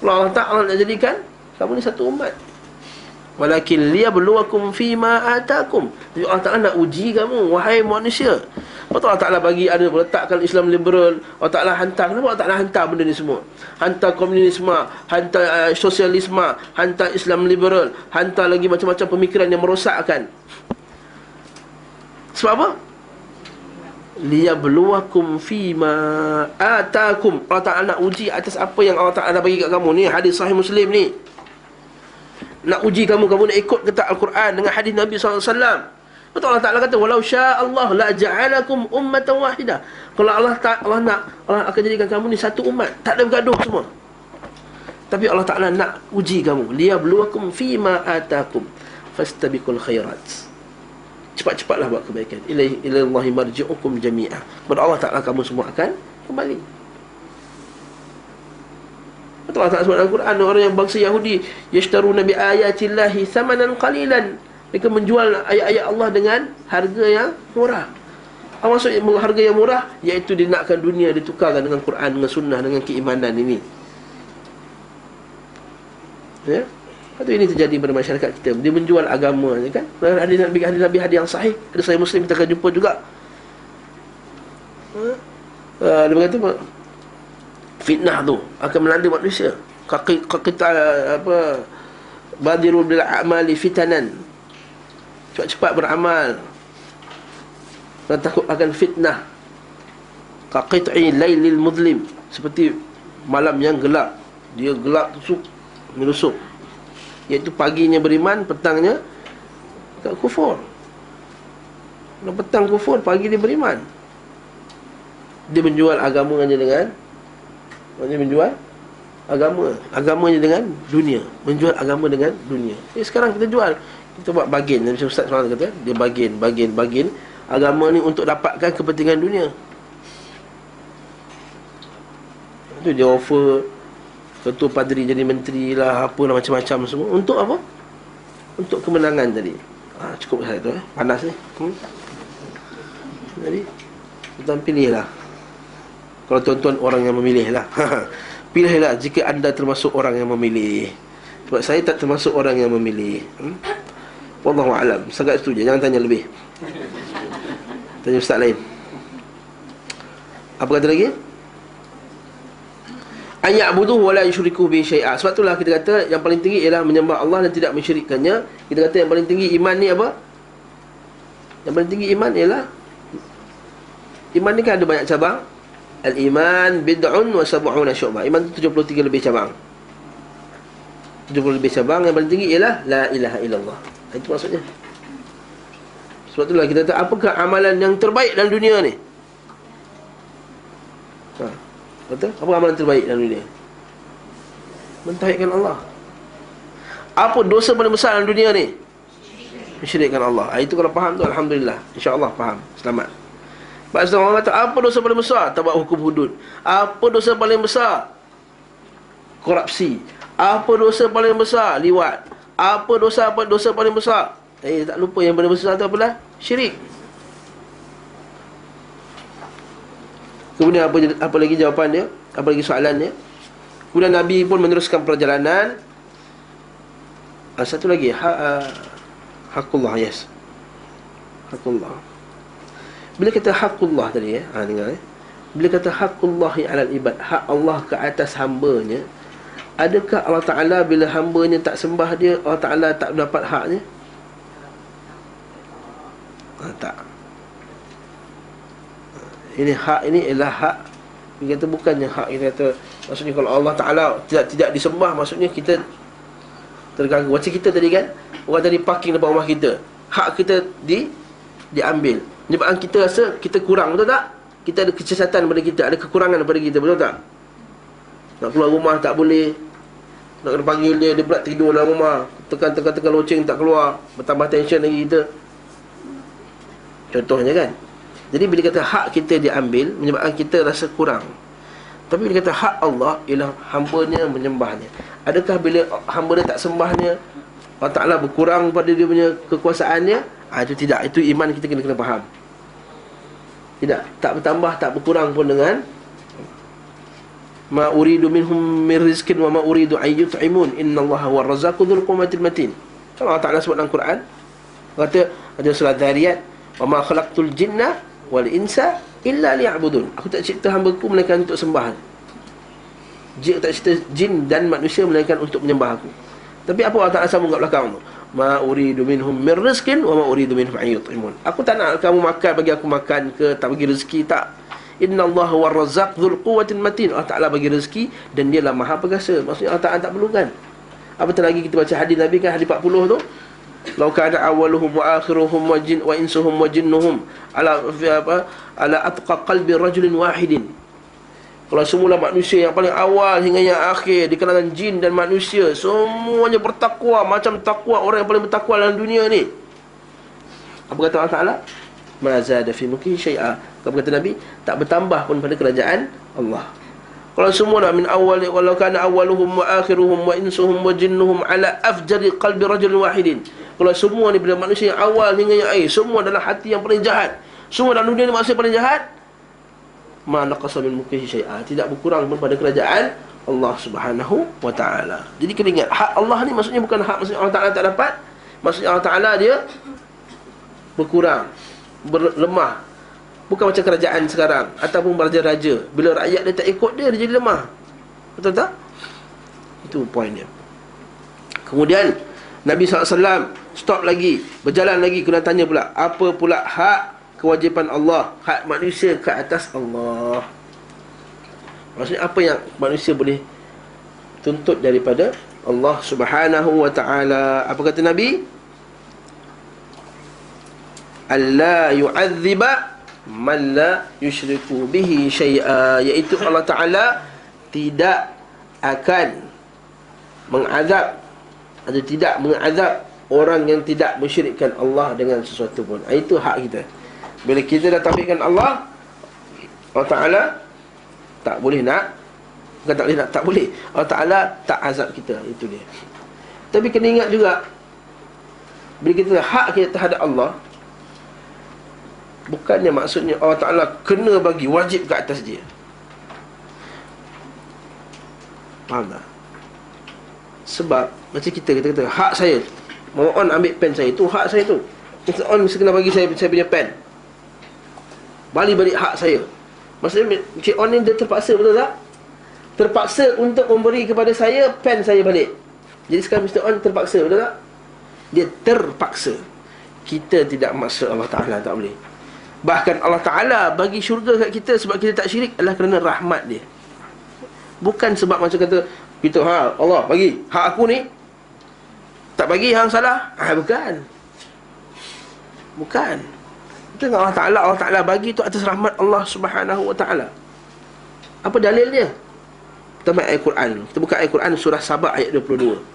Kalau Allah Ta'ala nak jadikan kamu ni satu umat. Walakin liyabluwakum fima atakum. Jadi Allah Ta'ala nak uji kamu, wahai manusia. Betul, Allah Ta'ala bagi ada letakkan Islam liberal. Allah Ta'ala hantar. Kenapa Allah Ta'ala hantar benda ni semua? Hantar komunisme, hantar sosialisme, hantar Islam liberal, hantar lagi macam-macam pemikiran yang merosakkan. Sebab apa? Liyabluwakum fima atakum. Allah Ta'ala nak uji atas apa yang Allah Ta'ala bagi kat kamu. Ni hadis sahih Muslim ni. Nak uji kamu, kamu nak ikut ke tak Al-Quran dengan hadis Nabi SAW. Betul, Allah Ta'ala kata walau sya'allah la ja'alakum ummatan wahidah. Kalau Allah nak, Allah akan jadikan kamu ni satu umat, tak ada bergaduh semua. Tapi Allah Ta'ala nak uji kamu, liyabluwakum fima atakum fastabiqul khairat. Cepat-cepatlah buat kebaikan. Ilallahi marji'ukum jami'ah. Kepada Allah Ta'ala kamu semua akan kembali. Betul, Allah Ta'ala sebut dalam Quran, orang yang bangsa Yahudi yashtaruna bi ayatillahi thamanan qalilan. Mereka menjual ayat-ayat Allah dengan harga yang murah. Apa maksud harga yang murah? Iaitu dia nakkan dunia ditukarkan dengan Quran, dengan sunnah, dengan keimanan ini. Ya? Itu ini terjadi pada masyarakat kita. Dia menjual agama, kan? Hadis Nabi hadis yang sahih, ada Sahih Muslim, kita akan jumpa juga. Dia berkata fitnah tu akan melanda manusia. Kita apa, badiru bil a'mali fitanan. Cepat-cepat beramal, dan takut akan fitnah. Kaqit'i lailil mudlim, seperti malam yang gelap. Dia gelap tusuk, melusuk. Iaitu paginya beriman, petangnya kufur. Kalau petang kufur, pagi dia beriman. Dia menjual agamanya dengan, maksudnya menjual agamanya dengan dunia. Menjual agama dengan dunia. Sekarang kita jual, kita buat bagian. Macam Ustaz semalam kata, dia bagian agama ni untuk dapatkan kepentingan dunia. Itu dia offer ketua padri jadi menteri lah, apalah macam-macam semua. Untuk apa? Untuk kemenangan tadi. Cukup saya tu, panas ni. Jadi tuan pilihlah. Kalau tuan-tuan orang yang memilih lah. Pilihlah jika anda termasuk orang yang memilih. Sebab saya tak termasuk orang yang memilih. Wallahu a'lam. Sangat setuju. Jangan tanya lebih. Tanya ustaz lain. Apa kata lagi? An ya'buduhu wa la yusyriku bihi syai'a. Sebab itulah kita kata yang paling tinggi ialah menyembah Allah dan tidak mensyirikkannya. Kita kata yang paling tinggi iman ni apa? Yang paling tinggi iman ialah, iman ni kan ada banyak cabang. Al-iman bid'un wa sab'una syu'bah. Iman tu 73 lebih cabang. 70 lebih cabang. Yang paling tinggi ialah la ilaha illallah. Itu maksudnya. Sebab itulah kita kata, apakah amalan yang terbaik dalam dunia ni? Betul? Apa amalan terbaik dalam dunia? Mentauhidkan Allah. Apa dosa paling besar dalam dunia ni? Mensyirikkan Allah. Itu kalau faham tu, alhamdulillah, InsyaAllah faham, selamat. Sebab orang kata, apa dosa paling besar? Tak buat hukum hudud. Apa dosa paling besar? Korupsi. Apa dosa paling besar? Liwat. Apa dosa paling besar? Tak lupa yang paling besar tu apalah? Syirik. Kemudian apa lagi jawapan dia? Apa lagi soalan dia? Kemudian Nabi pun meneruskan perjalanan. Satu lagi, haqqullah, yes. Haqqullah. Bila kata haqqullah tadi dengar Bila kata haqqullahi 'alal ibad, hak Allah ke atas hamba-Nya, adakah Allah Ta'ala bila hamba-Nya tak sembah dia, Allah Ta'ala tak dapat haknya? Tak. Ini hak ini ialah hak. Dia kata bukannya hak, kita kata maksudnya kalau Allah Ta'ala tidak disembah, maksudnya kita terganggu. Macam kita tadi kan, orang tadi parking depan rumah kita, hak kita diambil. Menyebabkan kita rasa kita kurang, betul tak? Kita ada kecacatan pada kita, ada kekurangan pada kita, betul tak? Nak keluar rumah tak boleh, nak kena panggil dia pula tidur dalam rumah, tekan loceng tak keluar, bertambah tension lagi kita. Contohnya kan. Jadi bila kata hak kita diambil, menyebabkan kita rasa kurang. Tapi bila kata hak Allah, ialah hamba-Nya menyembahnya. Adakah bila hamba dia tak sembahnya, Allah Ta'ala berkurang pada dia punya kekuasaannya? Itu tidak. Itu iman kita kena faham. Tidak, tak bertambah, tak berkurang pun dengan ma uridu minhum min rizqin wa ma uridu an yut'imun innallaha huwar razzaqu dzul quwwatil matin. Allah Ta'ala sebut dalam Quran, kata ada surah Dhariyat, wa ma khalaqtul jinna wal insa illa liya'budun. Aku tak cipta hamba-Ku melainkan untuk sembah. Aku tak cipta jin dan manusia melainkan untuk menyembah Aku. Tapi apa Allah Ta'ala sambung kat belakang tu? Ma uridu minhum min rizqin wa ma uridu minhum an yut'imun. Aku tak nak kamu makan, bagi aku makan ke, tak bagi rezeki, tak. Innallaha huwar razzaq dzul quwwatil matin. Allah Ta'ala bagi rezeki dan Dialah Maha Perkasa. Maksudnya Allah Ta'ala tak perlukan. Apatah lagi kita baca hadis Nabi kan, hadis 40 tu, law kana awwaluhum wa akhiruhum wa insuhum wa jinnuhum ala atqa qalbi rajulin wahidin. Kalau semula manusia yang paling awal hingga yang akhir di kalangan jin dan manusia, semuanya bertakwa macam takwa orang yang paling bertakwa dalam dunia ni, apa kata Allah Ta'ala? Ma zada fi mulki syai'a. Apa kata Nabi? Tak bertambah pun pada kerajaan Allah. Kalau semua dah min awal, walau kana awwaluhum wa akhiruhum wa insuhum wa jinnuhum ala afjari qalbi rajulin wahidin. Kalau semua ni bila manusia yang awal hingga yang akhir, semua dalam hati yang paling jahat, semua dalam dunia ni manusia paling jahat, ma naqasa min mulkihi syai'a, tidak berkurang pun pada kerajaan Allah Subhanahu wa Ta'ala. Jadi kena ingat, hak Allah ni maksudnya bukan hak maksudnya Allah Ta'ala tak dapat, maksudnya Allah Ta'ala dia berkurang, lemah. Bukan macam kerajaan sekarang ataupun raja-raja, bila rakyat dia tak ikut dia jadi lemah. Betul tak? Itu poin dia. Kemudian Nabi SAW stop lagi, berjalan lagi, kena tanya pula, apa pula hak kewajipan Allah, hak manusia ke atas Allah? Maksudnya apa yang manusia boleh tuntut daripada Allah Subhanahu wa Ta'ala? Apa kata Nabi? Alla yu'adziba man la yushriku bihi syai'a, iaitu Allah Ta'ala tidak akan mengazab atau tidak mengazab orang yang tidak mensyirikkan Allah dengan sesuatu pun. Itu hak kita. Bila kita dah tauhidkan Allah, Allah Ta'ala tak boleh nak, bukan tak boleh nak, tak boleh, Allah Ta'ala tak azab kita. Itu dia. Tapi kena ingat juga, bila kita hak kita terhadap Allah, bukannya maksudnya Allah Ta'ala kena bagi, wajib ke atas dia. Faham tak? Sebab macam kita kata, hak saya, mau on ambil pen saya, itu hak saya tu. Mr. On mesti kena bagi saya punya pen, balik hak saya. Maksudnya Cik On ni dia terpaksa, betul tak? Terpaksa untuk memberi kepada saya pen saya balik. Jadi sekarang Mr. On terpaksa, betul tak? Dia terpaksa. Kita tidak maksa Allah Ta'ala, tak boleh. Bahkan Allah Ta'ala bagi syurga kat kita sebab kita tak syirik adalah kerana rahmat dia. Bukan sebab macam kata kita, Allah bagi hak aku ni, tak bagi hang salah. Bukan. Itu Allah Ta'ala bagi tu atas rahmat Allah Subhanahu wa Ta'ala. Apa dalilnya? Kita baca ayat Quran. Kita buka ayat Quran surah Sabah ayat 22.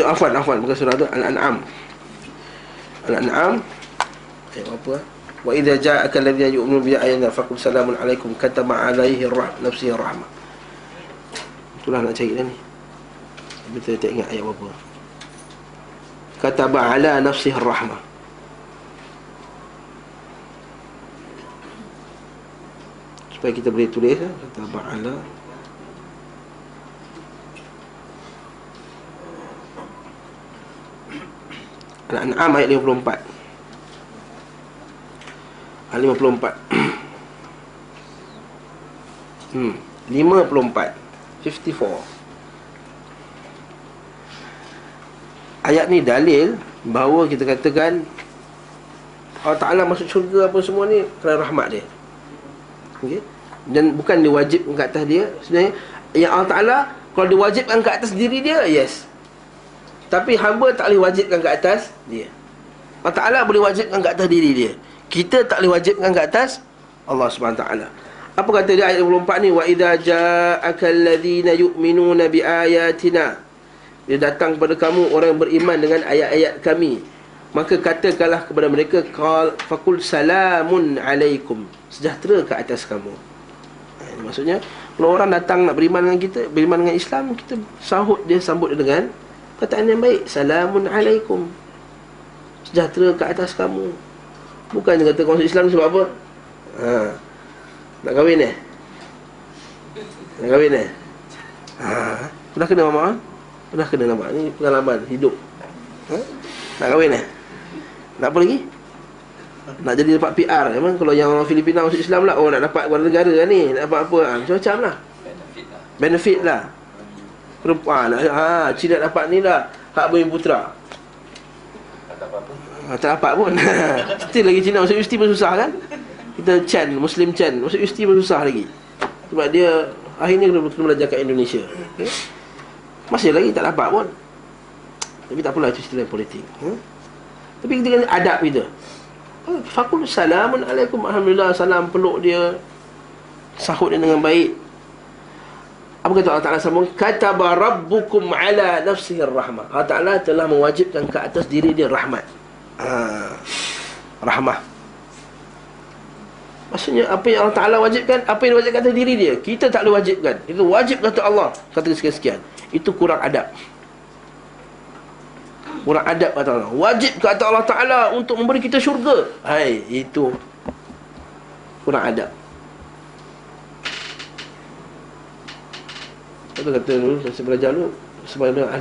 Afwan bukan surah tu, Al-An'am. Al-An'am ayat apa? Wa idza ja'aka alladhina yu'minuna bi ayatina faqul salamun alaikum kataba alaihi nafsihi rahmah. Itulah nak cari dah ni. Betul tak ingat ayat apa. Kataba ala nafsihi rahmah. Supaya kita boleh tulis kataba ala Al-An'am ayat 54. Ayat 54. 54. Ayat ni dalil bahawa kita katakan Allah Ta'ala masuk syurga apa semua ni kerana rahmat dia. Okay? Dan bukan diwajibkan ke atas dia. Sebenarnya yang Allah Ta'ala kalau diwajibkan ke atas diri dia, yes. Tapi hamba tak boleh wajibkan ke atas dia. Allah Ta'ala boleh wajibkan ke atas diri dia. Kita tak boleh wajibkan ke atas Allah SWT. Apa kata dia ayat 24 ni? Wa idza ja'aka alladhina yu'minuna bi ayatina. Dia datang kepada kamu orang yang beriman dengan ayat-ayat kami, maka katakanlah kepada mereka faqul salamun alaikum, sejahtera ke atas kamu. Maksudnya kalau orang datang nak beriman dengan kita, beriman dengan Islam, kita sambut dia dengan kataan yang baik, salamun alaikum, sejahtera ke atas kamu. Bukan dia kata kau masuk Islam sebab apa? Nak kahwin Nak kahwin Pernah kena mama? Pernah kena nampak? Ni pengalaman hidup. Nak kahwin Nak apa lagi? Nak jadi dapat PR. Memang kalau yang orang Filipina masuk Islam lah, nak dapat warga negara ni, nak dapat apa? Macam-macam lah. Benefit lah. Perempuan Cina dapat ni lah, hak bumi putera. Tak dapat pun. Still lagi Cina masuk universiti pun susah kan. Kita Muslim Chan masuk universiti pun susah lagi. Sebab dia akhirnya kena belajar kat Indonesia. Okay? Masih lagi tak dapat pun. Tapi tak apalah, itu istilah politik. Tapi kita kena adab kita. Faqul salamun alaikum, alhamdulillah, salam, peluk dia, sahut dia dengan baik. Apa kata Allah Ta'ala sambung? Kataba rabbukum ala nafsihi rahmah. Allah Ta'ala telah mewajibkan ke atas diri dia rahmat. Rahmah. Maksudnya apa yang Allah Ta'ala wajibkan, apa yang diwajibkan atas diri dia, kita tak boleh wajibkan. Itu wajib kata Allah, kata sekian-sekian. Itu kurang adab. Kurang adab kata Allah. Wajib kata Allah Ta'ala untuk memberi kita syurga. Itu kurang adab. Kata dulu, saya belajar dulu, sebenarnya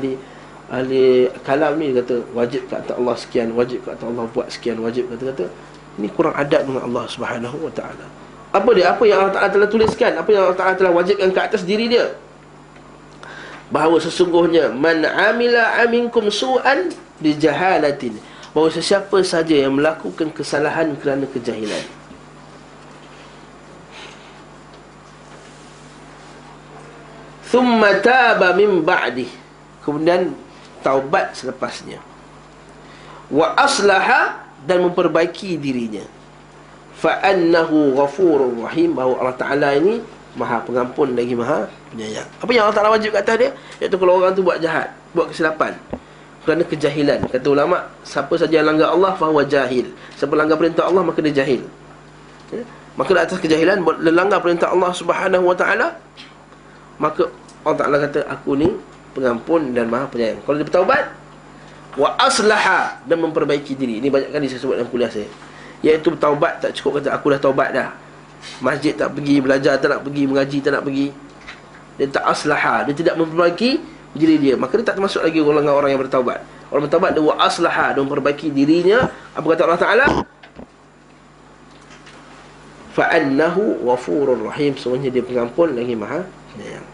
ahli kalam ni kata wajib kata Allah sekian, wajib kata Allah buat sekian, wajib kata ini kurang adab dengan Allah Subhanahu wa taala. Apa dia? Apa yang Allah Ta'ala telah tuliskan, apa yang Allah Ta'ala telah wajibkan ke atas diri dia, bahawa sesungguhnya man amila aminkum su'an bijahalatin, bahawa sesiapa saja yang melakukan kesalahan kerana kejahilan, thumma taba min ba'di, kemudian taubat selepasnya, wa aslaha, dan memperbaiki dirinya, fa annahu ghafurur rahim, bahawa Allah Ta'ala ini Maha Pengampun lagi Maha Penyayang. Apa yang Allah Ta'ala wajib kat atas dia? Iaitu kalau orang tu buat jahat, buat kesilapan kerana kejahilan. Kata ulama, siapa saja yang langgar Allah fahuwa jahil. Siapa langgar perintah Allah maka dia jahil. Maka di atas kejahilan, melanggar perintah Allah Subhanahu wa taala, maka Allah Ta'ala kata aku ni pengampun dan Maha Penyayang. Kalau dia bertaubat, wa aslaha, dan memperbaiki diri. Ini banyak kali saya sebut dalam kuliah saya. Iaitu bertaubat tak cukup kata aku dah taubat dah, masjid tak pergi, belajar tak nak pergi, mengaji tak nak pergi, dia tak aslaha, dia tidak memperbaiki diri dia, maka dia tak termasuk lagi golongan orang yang bertaubat. Orang bertaubat dia wa aslaha, dia memperbaiki dirinya. Apa kata Allah Ta'ala? Fa annahu ghafurur rahim, semuanya dia pengampun lagi Maha Penyayang.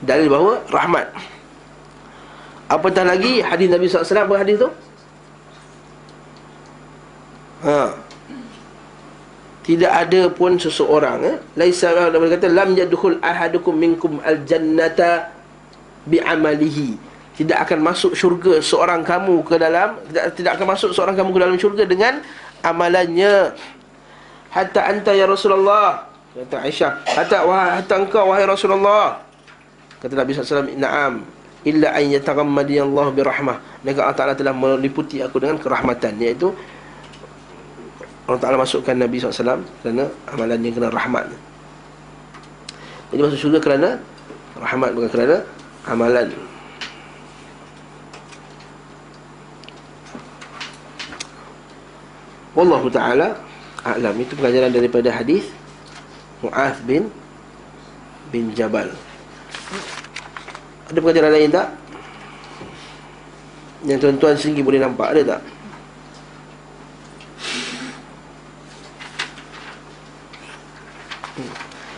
Dalil bahawa rahmat. Apatah lagi hadis Nabi SAW. Apa hadis tu? Tidak ada pun seseorang laisa, dia berkata lam yadkhul ahadukum minkum aljannata bi'amalihi, tidak akan masuk syurga seorang kamu ke dalam, tidak akan masuk seorang kamu ke dalam syurga dengan amalannya. Hatta anta ya Rasulullah, kata Aisyah, hatta engkau wahai Rasulullah. Kata Nabi SAW, na'am, illa an yataghammadi Allah birahmah, maka Allah Ta'ala telah meliputi aku dengan kerahmatan, iaitu Allah Ta'ala masukkan Nabi SAW kerana amalannya, kerana rahmat. Jadi masuk syurga kerana rahmat, bukan kerana amalan. Wallahu ta'ala a'lam. Itu pengajaran daripada hadis Mu'adh bin Jabal. Ada pengajaran lain tak? Yang tuan-tuan sendiri boleh nampak, ada tak?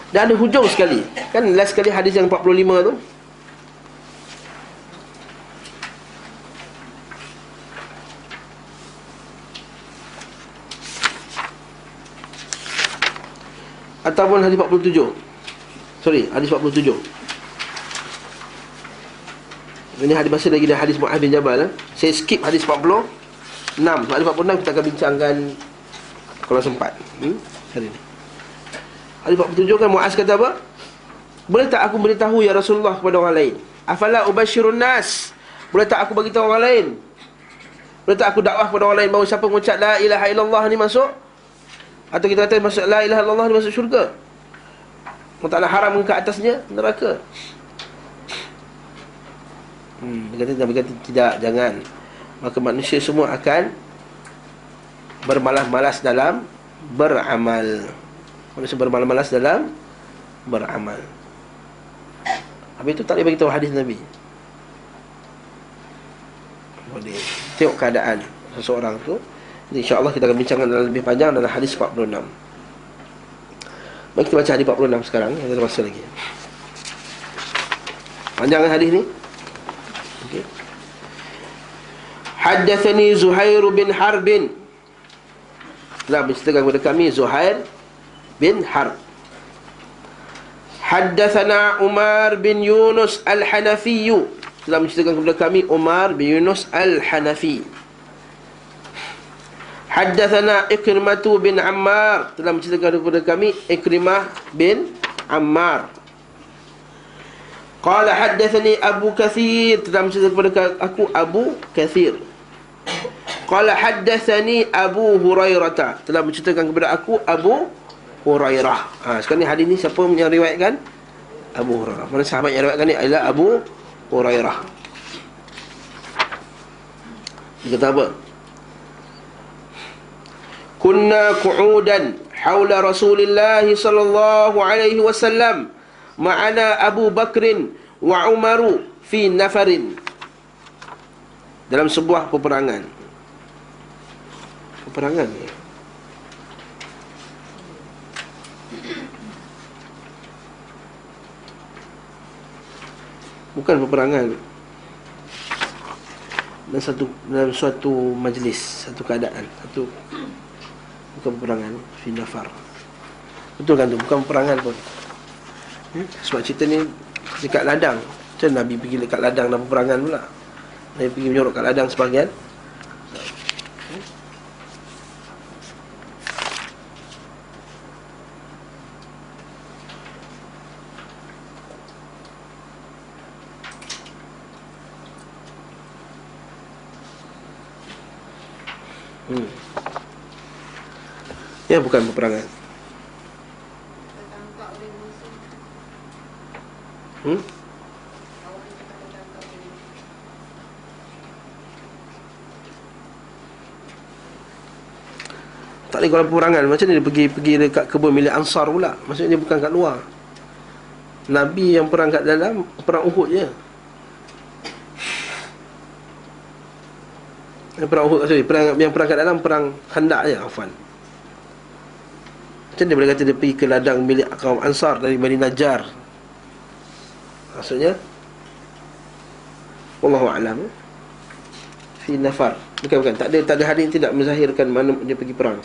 Dan ada hujung sekali. Kan last sekali hadis yang 45 tu, ataupun hadis 47. Sorry, hadis 47. Ini hadis masih lagi dari hadis Mu'adh bin Jabal. Saya skip hadis 46. Hadis 46 kita akan bincangkan kalau sempat hari ni. Hadis 47 kan Mu'adh kata apa? Boleh tak aku beritahu ya Rasulullah kepada orang lain? Afala ubashirun nas? Boleh tak aku bagi tahu orang lain? Boleh tak aku dakwah kepada orang lain bahawa siapa mengucap la ilaha illallah ni masuk, atau kita kata masuk la ilaha illallah ni masuk syurga? Allah Ta'ala haram ke atasnya neraka. Dia kata tidak, jangan. Maka manusia semua akan bermalas-malas dalam beramal. Manusia bermalas-malas dalam beramal. Habis itu tak boleh bagi tahu hadis Nabi. Boleh tengok keadaan seseorang tu. Jadi insya-Allah kita akan bincangkan dalam lebih panjang dalam hadis 46. Mari kita baca hadis 46 sekarang, ada masa lagi. Panjang kan hadis ni? Okey. Haddatsani Zuhair bin Harb. Telah menceritakan kepada kami Zuhair bin Harb. Haddatsana Umar bin Yunus Al-Hanafi. Telah menceritakan kepada kami Umar bin Yunus Al-Hanafi. Haddatsana Ikrimah bin Ammar. Telah menceritakan kepada kami Ikrimah bin Ammar. Qala haddatsani Abu Katsir. Telah menceritakan kepada aku Abu Katsir. Qala haddatsani Abu Hurairah. Telah menceritakan kepada aku Abu Hurairah. Sekarang ni hadis ni siapa yang riwayatkan? Abu Hurairah. Mana sahabat yang riwayatkan ni adalah Abu Hurairah. Dia kata apa? Kunna qu'udan haula Rasulillah sallallahu alaihi wasallam ma'ana Abu Bakrin wa Umaru fi nafarin. Dalam sebuah peperangan. Bukan peperangan. Dalam suatu majlis, satu keadaan, bukan peperangan, fi nafar. Betul kan tu, bukan peperangan pun. Sebab cerita ni dekat ladang. Macam Nabi pergi dekat ladang dalam peperangan pula. Nabi pergi menyorok kat ladang sebahagian. Ya, bukan peperangan. Tak boleh kalau peperangan. Macam ni dia pergi dekat kebun milik Ansar pula. Maksudnya dia bukan kat luar. Nabi yang perang kat dalam perang Uhud je. Perang Uhud, yang perang kat dalam perang Khandaq je, afwan. Macam dia boleh kata dia pergi ke ladang milik kaum Ansar dari Bani Najjar? Maksudnya wallahu a'lam, fi nafar. Bukan, tak ada hadis tidak menzahirkan mana dia pergi perang.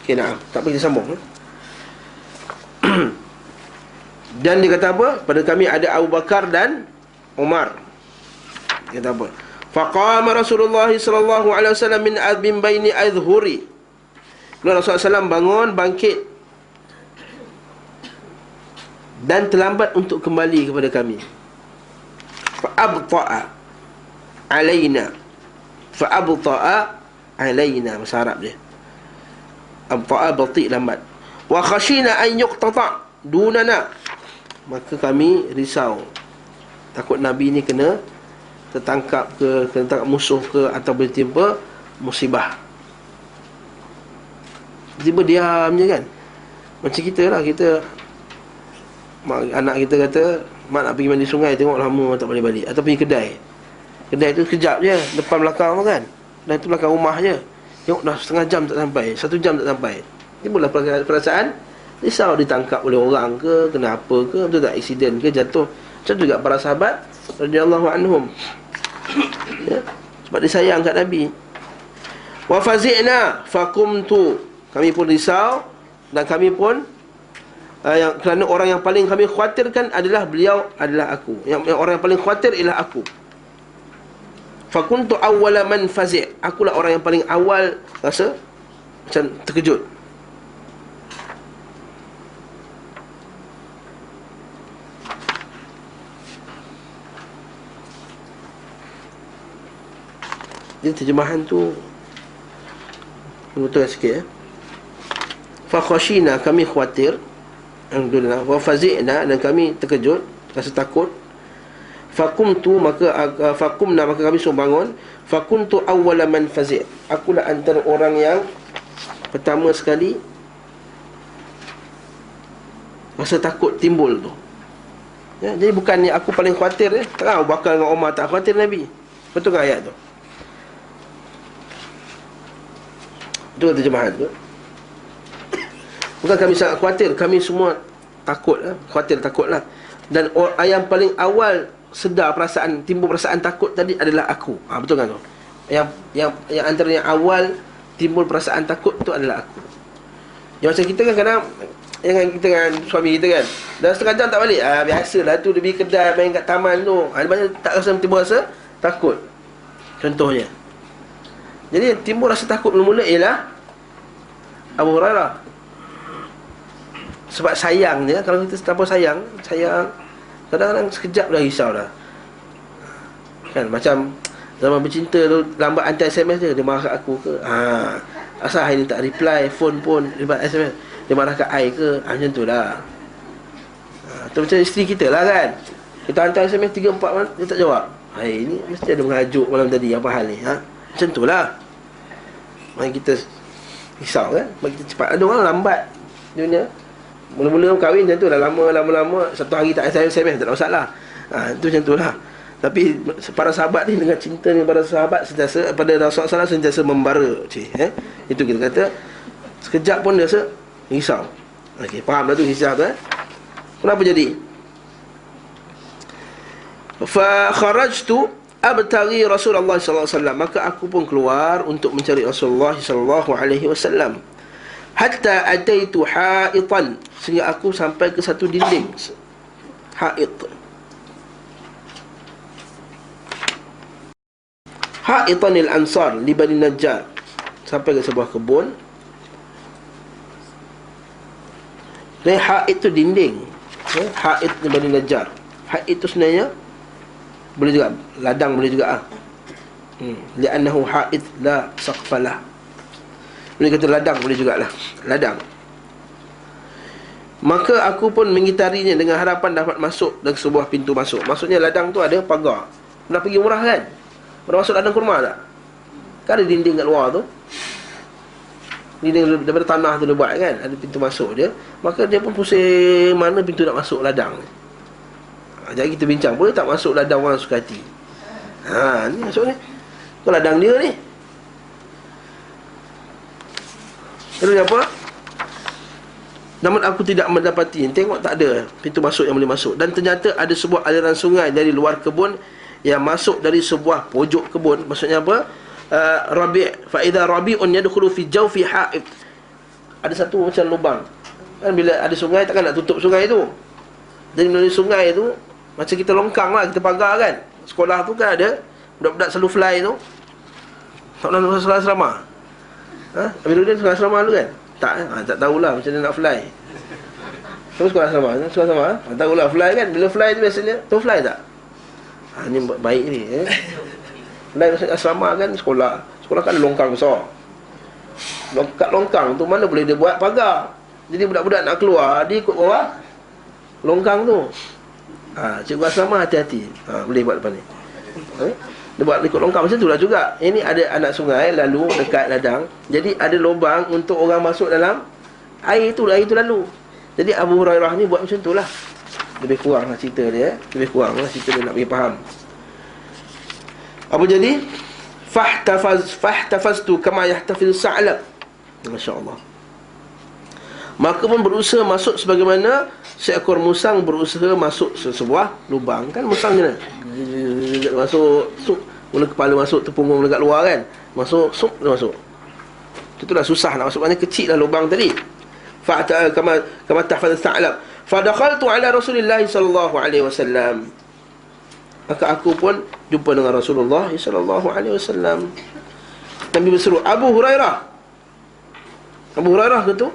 Okey, nah, tak pergi sambung. Dan dia kata apa? Pada kami ada Abu Bakar dan Umar. Dia kata apa? Faqama Rasulullah sallallahu alaihi wasallam min baini adhhuri. Lalu Rasulullah SAW bangun, bangkit dan terlambat untuk kembali kepada kami. Fa abta'a alaina. Fa'abta'a alaina, bahasa Arab dia. Abta'a bati', lambat. Wa khashina an yuqtata' dunana, maka kami risau, takut Nabi ni kena tertangkap ke, kena tangkap musuh ke, atau bertimpa musibah. Tiba diam je kan. Macam kita lah, kita anak kita kata, mak nak pergi mandi sungai, tengok lama tak boleh balik. Atau pergi kedai, kedai tu sekejap je, depan belakang tu kan, dan itu belakang rumah je, tengok dah setengah jam tak sampai, 1 jam tak sampai. Timbullah perasaan risau, ditangkap oleh orang ke, kena apa ke, betul tak, aksiden ke, jatuh. Macam juga para sahabat radhiyallahu anhum, ya, sebab dia sayang kat Nabi. Wa fazi'na faqumtu, kami pun risau, dan kami pun kerana orang yang paling kami khawatirkan adalah beliau, adalah aku. Yang orang yang paling khawatir ialah aku. Fakuntu awwala man fazi', akulah orang yang paling awal rasa macam terkejut. Jadi terjemahan tu betul sikit ya. Fa khashina, kami khawatir, alhamdulillah. Wa fazi'na, dan kami terkejut, rasa takut. Faqumtu, maka faqumna, maka kami suruh bangun. Faquntu awwala man fazi', akulah antara orang yang pertama sekali rasa takut timbul tu, ya. Jadi bukannya aku paling khawatir ya. Tak, Abu Bakar dengan Umar tak khawatir Nabi. Betul ke ayat tu? Itu terjemahan tu. Bukan kami sangat khawatir, kami semua takut lah. Khawatir, takut lah. Dan yang paling awal sedar perasaan, timbul perasaan takut tadi adalah aku. Betul kan tu? Yang antara yang awal timbul perasaan takut tu adalah aku. Yang macam kita kan kadang, yang kita kan suami kita kan, dah setengah jam tak balik, biasalah tu, dia pergi kedai, main kat taman tu, dia tak rasa, timbul rasa takut, contohnya. Jadi timbul rasa takut mula-mula ialah Abu Hurairah. Sebab sayang dia, kalau kita tanpa sayang, kadang-kadang sekejap dah risau dah. Kan macam zaman bercinta tu, lambat hantar SMS dia marah kat aku ke? Asal hari ni tak reply phone pun, lambat SMS, dia marah kat I ke? Macam tu lah. Tu macam isteri kita lah kan, kita hantar SMS 3-4 malam, dia tak jawab. Ini mesti ada mengajuk malam tadi, apa hal ni? Macam tu lah. Mari kita risau kan, mari kita cepat. Ada orang lambat dunia. Mula-mula kahwin macam tu lah, lama-lama satu hari tak SMS, tak ada masalah. Itu macam tu lah. Tapi para sahabat ni, dengan cinta ni para sahabat, sentiasa pada Rasulullah SAW, sentiasa membara. Itu kita kata, sekejap pun dia rasa risau. Okey, faham dah tu hisab tu. Kenapa jadi? Fa kharajtu abtaghi Rasulullah sallallahu alaihi wasallam, maka aku pun keluar untuk mencari Rasulullah sallallahu alaihi wasallam. Hatta ataitu ha'itan, sehingga aku sampai ke satu dinding. Ha'it, Ha'itanil Ansar li Bani Najjar, sampai ke sebuah kebun. Dan ha'it tu dinding, ha'it li Bani Najjar. Ha'it tu sebenarnya boleh juga ladang, boleh juga li'annahu ha'id la saqfalah. Boleh kata ladang, boleh jugalah ladang. Maka aku pun mengitarinya dengan harapan dapat masuk dari sebuah pintu masuk. Maksudnya ladang tu ada pagar. Pernah pergi umrah kan? Pernah masuk ladang kurma tak? Kan ada dinding kat luar tu, dinding daripada tanah tu dia buat kan, ada pintu masuk dia. Maka dia pun pusing mana pintu nak masuk ladang ni. Jadi kita bincang, boleh tak masuk ladang orang suka hati? Ni masuk ni, kau ladang dia ni. Lalu apa? Namun aku tidak mendapati, tengok tak ada pintu masuk yang boleh masuk. Dan ternyata ada sebuah aliran sungai dari luar kebun yang masuk dari sebuah pojok kebun. Maksudnya apa? Rabi', fa idza rabi'un yadkhulu fi jawfi ha'id. Ada satu macam lubang. Kan bila ada sungai, takkan nak tutup sungai tu. Jadi melalui sungai tu, macam kita longkang lah, kita pagar kan. Sekolah tu kan ada budak-budak selalu fly tu. Tak pernah masuk asrama. Amiruddin sekolah asrama dulu kan? Tak tahulah macam mana nak fly. Terus sekolah asrama, tak tahulah fly kan. Bila fly tu biasanya, tahu fly tak? Ni baik ni Lain asrama kan sekolah. Sekolah kan ada longkang besar. Kat longkang tu mana boleh dia buat pagar. Jadi budak-budak nak keluar, dia ikut bawah longkang tu. Cikgu asrama hati-hati. Boleh buat depan ni. Dia buat ikut longkang macam tu lah juga. Ini ada anak sungai lalu dekat ladang. Jadi ada lubang untuk orang masuk dalam air tu lalu. Jadi Abu Hurairah ni buat macam tu lah. Lebih kurang lah cerita dia. Lebih kurang lah cerita dia nak bagi faham. Apa jadi? Fahtafaztu kama yahtafiz sa'lab. Masya Allah. Maka pun berusaha masuk sebagaimana seekor musang berusaha masuk sebuah lubang. Kan musang kena masuk, sup, mula kepala masuk, terpunggung dekat luar kan. Masuk, sup, dia masuk. Itulah susah nak masuk. Maksudnya kecil lah lubang tadi. Kama tahfaz sa'lab. Fadakhaltu ala Rasulillah sallallahu alaihi wasallam. Maka aku pun jumpa dengan Rasulullah sallallahu alaihi wasallam. Nabi berseru, Abu Hurairah. Abu Hurairah ke tu?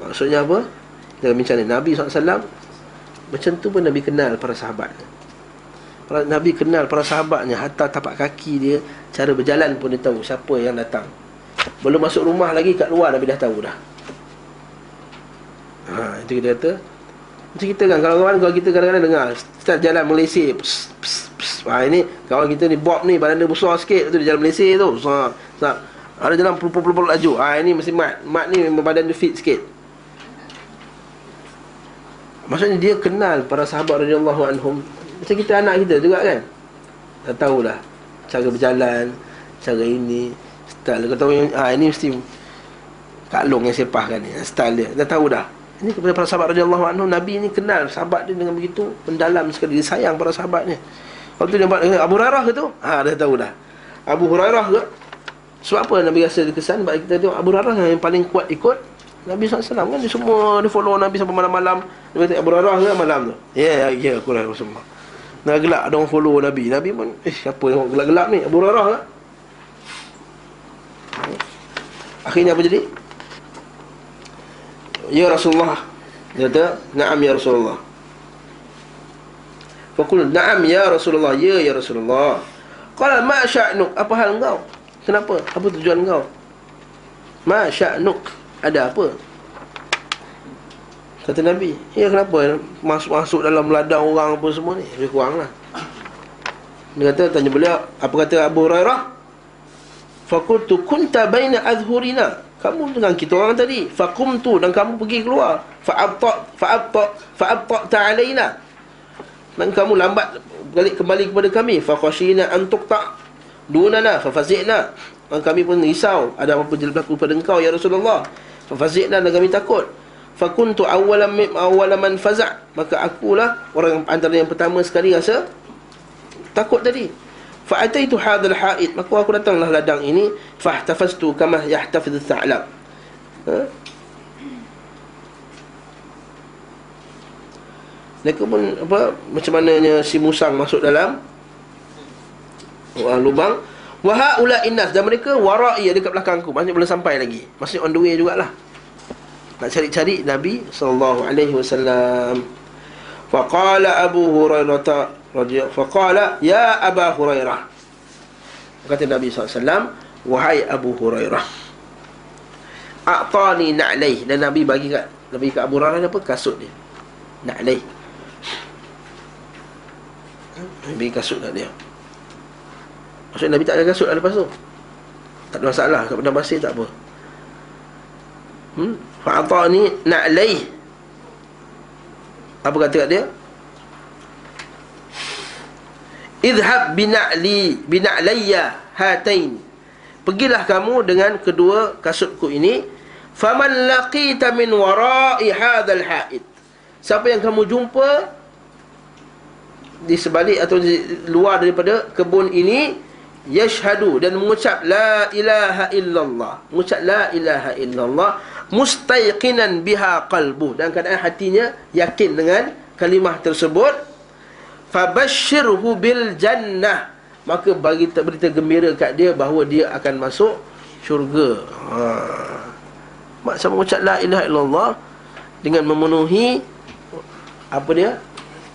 Maksudnya apa? Kita bincang ni, Nabi SAW macam tu pun Nabi kenal para sahabat. Nabi kenal para sahabatnya. Hatta tapak kaki dia, cara berjalan pun dia tahu siapa yang datang. Belum masuk rumah lagi, kat luar Nabi dah tahu dah. Itu kita kata macam kita kan, kawan-kawan kita kadang-kadang dengar start jalan Malaysia, pss, pss, pss. Ini kawan kita ni Bob ni, badan dia besar sikit tu, dia jalan Malaysia tu. Ada jalan pelupul-pelupul laju. Ini mesti Mat ni memang badan dia fit sikit. Maksudnya dia kenal para sahabat radhiyallahu anhum. Macam kita anak kita juga kan. Dah tahu dah cara berjalan, cara ini, style. Kau tahu ini mesti Kak Long yang sepah kan ni, style dia. Dah tahu dah. Ini kepada para sahabat radhiyallahu anhum. Nabi ni kenal sahabat dia dengan begitu mendalam sekali. Dia sayang para sahabatnya. Kalau tu dia nampak Abu Hurairah ke tu? Dah tahu dah. Abu Hurairah ke? Sebab apa Nabi rasa kesan? Sebab kita tengok Abu Hurairah yang paling kuat ikut Nabi SAW kan. Dia semua dia follow Nabi sampai malam-malam. Dia kata Abu Hurairah ke malam tu? Ya, aku lah semua. Nak gelak ada orang follow Nabi. Nabi pun siapa yang gelak-gelak ni? Abu Hurairah ke? Akhirnya apa jadi? Ya Rasulullah. Dia kata, na'am ya Rasulullah. Faqul, na'am ya Rasulullah. Ya Rasulullah. Qala ma sya'nuk? Apa hal engkau? Kenapa? Apa tujuan engkau? Ma sya'nuk? Ada apa? Kata Nabi, ya kenapa masuk-masuk dalam ladang orang apa semua ni? Lebih kurang lah. Dia kata, tanya beliau, apa kata Abu Hurairah? Faqultu kunta baina adhurina. Kamu dengan kita orang tadi. Faqumtu, dan kamu pergi keluar. Fa'abta alaina. Dan kamu lambat balik kembali kepada kami. Faqashina an tuqta dunana fafazi'na. Dan kami pun risau ada apa-apa berlaku pada engkau ya Rasulullah. Fafazi'na, dan kami takut. Fakuntu awwala man faza'. Maka akulah orang antara yang pertama sekali rasa takut tadi. Fa'ataitu hadzal ha'id. Maka aku datanglah ladang ini. Fahtafaztu kama yahtafiz as-sa'lab. Mereka pun macam mananya si musang masuk dalam lubang. Wa haula innas, dan mereka wara'i, dekat belakangku. Maksudnya belum sampai lagi. Maksudnya on the way jugalah. Nak cari-cari Nabi sallallahu alaihi wasallam. Faqala Abu Hurairah faqala ya Aba Hurairah. Kata Nabi SAW, wahai Abu Hurairah, a'tani na'laih. Dan Nabi bagi kat Abu Hurairah apa? Kasut dia, na'laih. Nabi kasut kat dia. Maksudnya Nabi tak ada kasut lah lepas tu. Tak ada masalah, kat padang pasir tak apa. Fa'atani na'laih. Apa kata kat dia? Idhab bina'layya hatain. Pergilah kamu dengan kedua kasutku ini. Faman laqita min wara'i hadzal ha'id. Siapa yang kamu jumpa di sebalik atau di luar daripada kebun ini, yashhadu, dan mengucap la ilaha illallah. Mengucap la ilaha illallah mustayqinan biha qalbu, dan keadaan hatinya yakin dengan kalimah tersebut. Fabashshirhu bil jannah. Maka bagi berita gembira kat dia bahawa dia akan masuk syurga. Maksud mengucap la ilaha illallah dengan memenuhi apa dia?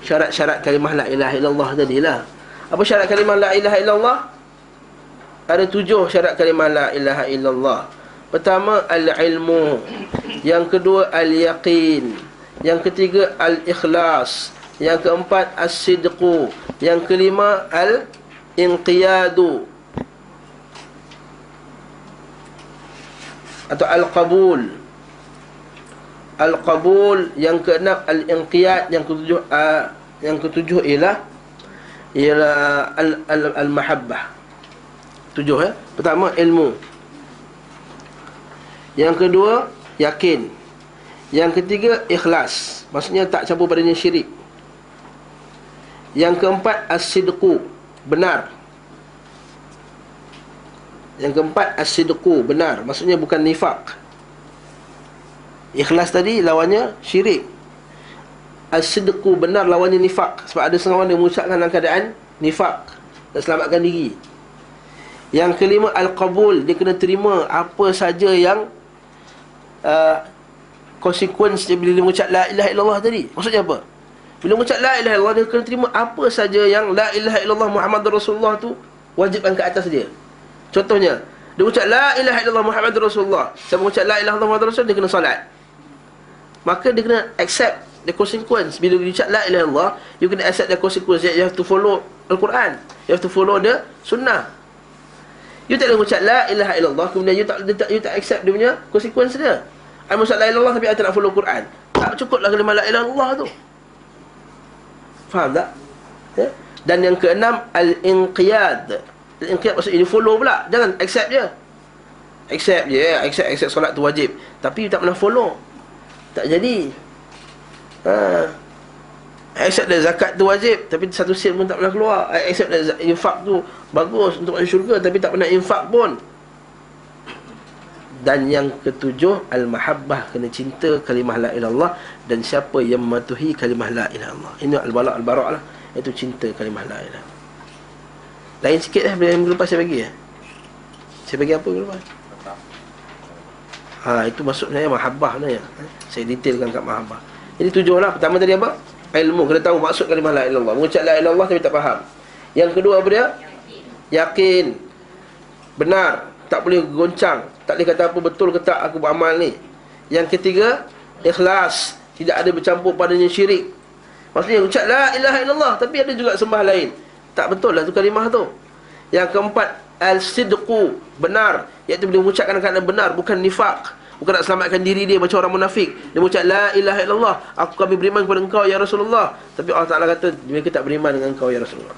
syarat-syarat kalimah la ilaha illallah tadilah. Apa syarat kalimah la ilaha illallah? Ada 7 syarat kalimah la ilaha illallah. Pertama, al-ilmu. Yang kedua, al-yaqin. Yang ketiga, al-ikhlas. Yang keempat, as-sidqu. Yang kelima, al-inqiyadu atau al-qabul. Al-qabul. Yang keenam, al-inqiyad. Yang ketujuh ialah al-mahabbah. 7 ya. Pertama, ilmu. Yang kedua, yakin. Yang ketiga, ikhlas. Maksudnya tak campur padanya syirik. Yang keempat, as-sidqu, benar. Yang keempat, as-sidqu, benar. Maksudnya bukan nifaq. Ikhlas tadi lawannya syirik. As-sidqu, benar, lawannya nifaq. Sebab ada setengah orang yang mengucapkan dalam keadaan nifaq, nak selamatkan diri. Yang kelima, al-qabul. Dia kena terima apa saja yang konsekuensi bila dia mengucap la ilaha illallah tadi. Maksudnya apa? Bila mengucap la ilaha illallah, dia kena terima apa saja yang la ilaha illallah Muhammadur Rasulullah tu wajibkan ke atas dia. Contohnya, dia mengucap la ilaha illallah Muhammadur Rasulullah. Siapa mengucap la ilaha illallah Muhammadur Rasulullah, dia kena solat. Maka dia kena accept the consequence. Bila dia ucap la ilaha illallah, you kena accept the consequence. You have to follow Al-Quran. You have to follow the sunnah. You tak boleh mengucap la ilaha illallah, kemudian you tak accept dia punya consequence dia. I mengucap la ilaha illallah tapi I tak nak follow Quran. Tak cukuplah kalimah la ilaha illallah tu. Faham tak? Ya? Dan yang keenam, al-inqiyad. Al-inqiyad maksudnya you follow pula. Jangan accept je. Accept je, accept solat tu wajib, tapi you tak pernah follow. Tak jadi. Accept dah zakat tu wajib, tapi satu sen pun tak pernah keluar. Accept dah infak tu bagus untuk masuk syurga, tapi tak pernah infak pun. Dan yang ketujuh, al-mahabbah, kena cinta kalimah la ilallah. Dan siapa yang mematuhi kalimah la ilallah, ini al-bala' al-bara' lah, iaitu cinta kalimah la ilallah. Lain sikit minggu lepas saya bagi Saya bagi apa minggu lepas? Itu masuk saya mahabbah sebenarnya. Saya detailkan kat mahabbah. Jadi 7 lah. Pertama tadi apa? Ilmu, kena tahu maksud kalimah la ilallah. Mengucap la ilallah tapi tak faham. Yang kedua apa dia? Yakin. Benar, tak boleh goncang, tak boleh kata apa betul ke tak aku beramal ni. Yang ketiga, ikhlas, tidak ada bercampur padanya syirik. Maksudnya ucap la ilaha illallah tapi ada juga sembah lain, tak betul lah tu kalimah tu. Yang keempat, al-sidqu, benar, iaitu bila mengucapkan keadaan benar, bukan nifaq, bukan nak selamatkan diri dia macam orang munafik. Dia mengucap la ilaha illallah, kami beriman kepada engkau ya Rasulullah, tapi Allah Ta'ala kata mereka tak beriman dengan engkau ya Rasulullah.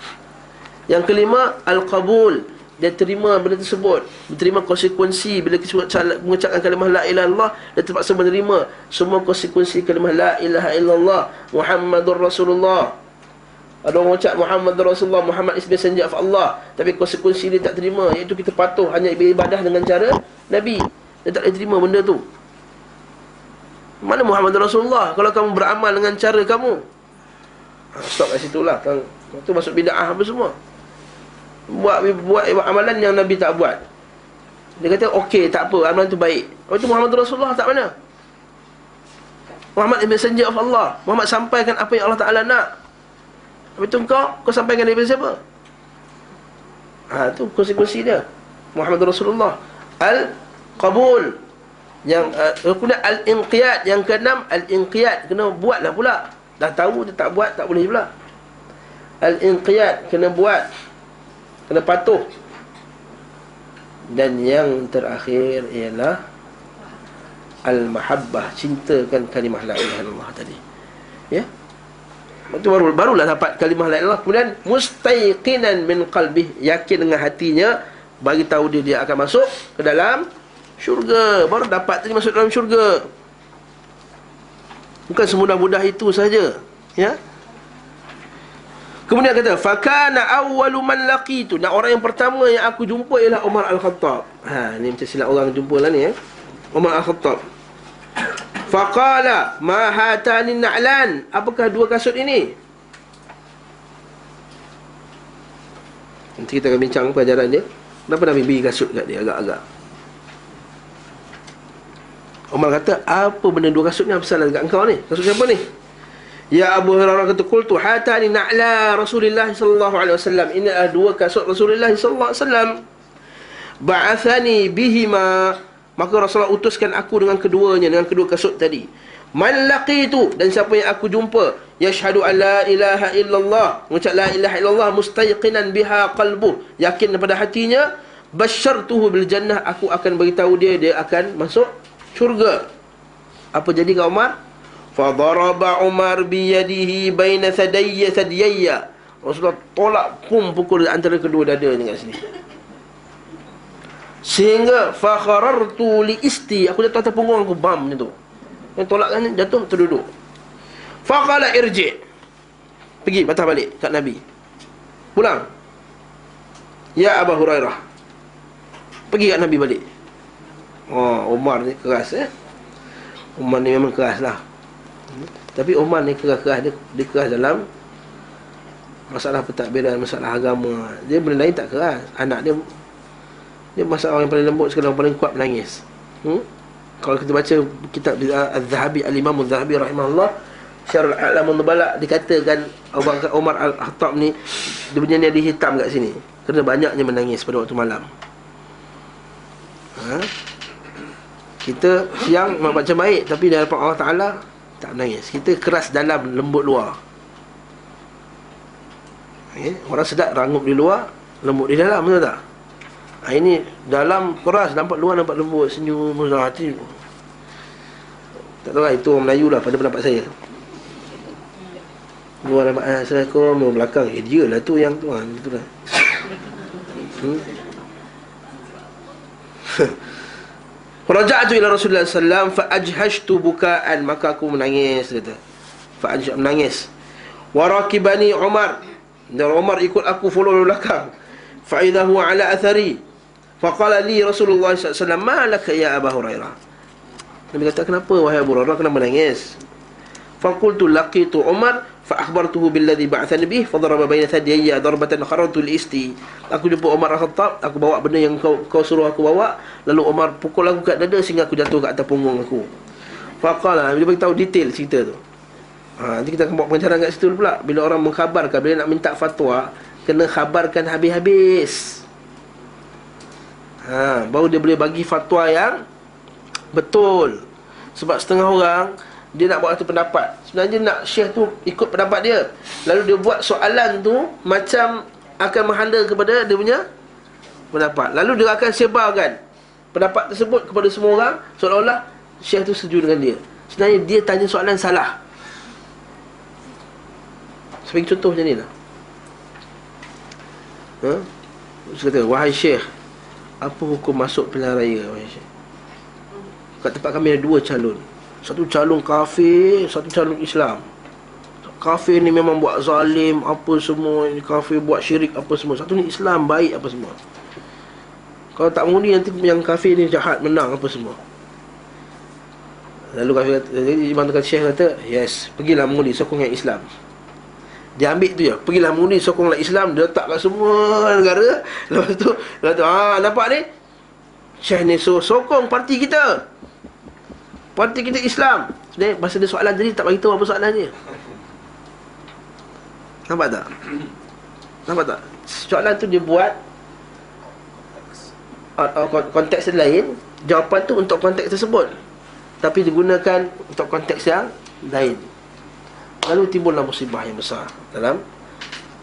Yang kelima, al-qabul, dia terima benda tersebut, dia terima konsekuensi. Bila kita mengucapkan kalimah la ilaha illallah, dia terpaksa menerima semua konsekuensi kalimah la ilaha illallah Muhammadur Rasulullah. Ada orang ucap Muhammadur Rasulullah, Muhammad is messenger of Allah, tapi konsekuensi dia tak terima, iaitu kita patuh hanya beribadah dengan cara Nabi. Dia tak boleh terima benda tu. Mana Muhammadur Rasulullah kalau kamu beramal dengan cara kamu? Stop kat situ lah. Itu masuk bid'ah apa semua. Buat amalan yang Nabi tak buat. Dia kata okey, tak apa, amalan tu baik. Oh, itu Muhammadur Rasulullah tak mana? Muhammad is messenger of Allah. Muhammad sampaikan apa yang Allah Ta'ala nak. Tapi tu kau sampaikan daripada siapa? Tu konsekuensi dia. Muhammadur Rasulullah. Al-qabul. Yang kemudian al-inqiyad. Yang keenam, al-inqiyad, kena buatlah pula. Dah tahu dia tak buat, tak boleh pula. Al-inqiyad, kena buat, kena patuh. Dan yang terakhir ialah al-mahabbah, cintakan kalimah la ilaha illallah tadi. Ya. Itu barulah dapat kalimah la ilaha illallah. Kemudian mustaiqinan min qalbih, yakin dengan hatinya, bagi tahu dia akan masuk ke dalam syurga. Baru dapat tadi masuk dalam syurga. Bukan semudah-mudah itu saja. Ya. Kemudian kata, fakana awwalu man laqitu. Dan orang yang pertama yang aku jumpa ialah Umar Al-Khattab. Ni macam silap orang jumpa lah ni Umar Al-Khattab. Faqala ma hatani na'lan. Apakah dua kasut ini? Nanti kita akan bincang pelajaran dia. Kenapa Nabi beri kasut kat dia agak-agak. Umar kata, apa benda dua kasut ni? Apa salah dekat engkau ni? Kasut siapa ni? Ya Abu Hurairah kata, qultu hatani na'la Rasulullah sallallahu alaihi wasallam. Ini adalah dua kasut Rasulullah sallallahu alaihi wasallam. Ba'athani bihima. Maka Rasulullah utuskan aku dengan keduanya, dengan kedua kasut tadi. Man laqitu, dan siapa yang aku jumpa, yashhadu an la ilaha illallah, mengucap la ilaha illallah, mustayqinan biha qalbuh, yakin pada hatinya, basyartuhu bil jannah, aku akan beritahu dia akan masuk syurga. Apa jadi kat Umar? Fa daraba Umar bi yadihi baina thadiyya. Rasulullah tolak pukul antara kedua dadanya kat sini. Sehingga fa kharartu li isti, aku jatuh atas punggung aku, bam macam tu. Yang tolak kan, jatuh terduduk. Fa qala irji, pergi patah balik kat Nabi, pulang. Ya Abu Hurairah, pergi kat Nabi balik. Oh, Umar ni keras Umar ni memang keras lah. Tapi Umar ni keras-keras, dia keras dalam masalah pentadbiran, masalah agama. Dia benda lain tak keras. Anak dia masalah yang paling lembut sekali, yang paling kuat menangis. Kalau kita baca kitab Al-Zahabi, Al-Imam Al-Zahabi rahimahullah, Syarul A'lam An-Nubala, dikatakan Umar Al-Khattab ni, dia punya ni ada hitam kat sini kerana banyaknya menangis pada waktu malam. Kita siang macam baik, tapi di hadapan Allah Ta'ala tak menangis. Kita keras dalam, lembut luar. Orang sedap rangup di luar, lembut di dalam, betul tak? Ini dalam keras, nampak luar nampak lembut, senyum, hati. Tak tahu lah, itu orang Melayu lah pada pendapat saya. Luar nampak Assalamualaikum, belakang dia lah tu yang tu, betul lah. Raja'tu ila Rasulullah sallallahu alaihi wasallam fa ajhashtu bukaan, maka aku menangis, kata. Menangis. Wa rakibani Umar, dan Umar ikut aku, follow di belakang. Fa idza huwa ala athari. Fa qala li Rasulullah sallallahu alaihi wasallam, ma laka ya Abu Hurairah. Nabi kata, kenapa wahai Abu Hurairah, kenapa menangis? Fa qultu laqitu Umar fa akhbartuhu billadhi ba'athani bih fa daraba baina thadiyya darbatan kharatu al-isti. Aku jumpa Umar Al-Khattab, aku bawa benda yang kau suruh aku bawa, lalu Umar pukul aku kat dada sehingga aku jatuh kat atas punggung aku. Fa qala, dia beritahu detail cerita tu. Nanti kita akan buat pengajaran kat situ pula. Bila orang mengkhabarkan, bila nak minta fatwa, kena khabarkan habis-habis. Baru dia boleh bagi fatwa yang betul. Sebab setengah orang, dia nak buat satu pendapat, sebenarnya nak syekh tu ikut pendapat dia, lalu dia buat soalan tu macam akan menghala kepada dia punya pendapat, lalu dia akan sebarkan pendapat tersebut kepada semua orang, seolah-olah syekh tu setuju dengan dia. Sebenarnya dia tanya soalan salah. Sebagai contoh macam ni lah. Dia kata, wahai syekh, apa hukum masuk pilihan raya, wahai syekh? Kat tempat kami ada dua calon. Satu calon kafir, satu calon Islam. Kafir ni memang buat zalim apa semua, kafir buat syirik apa semua. Satu ni Islam baik apa semua. Kalau tak mengundi, nanti yang kafir ni jahat, menang apa semua. Lalu kafir kata, jadi Imam Syekh kata, yes, pergilah mengundi, sokong yang Islam. Dia ambil tu je, pergilah mengundi, sokonglah Islam. Dia letak kat semua negara. Lepas tu nampak ni, Syekh ni sokong parti kita, parti kita Islam. Sebenarnya masa dia soalan tadi tak beritahu apa soalan dia. Nampak tak? Nampak tak? Soalan tu dia buat konteks lain, jawapan tu untuk konteks tersebut, tapi digunakan untuk konteks yang lain. Lalu timbullah musibah yang besar dalam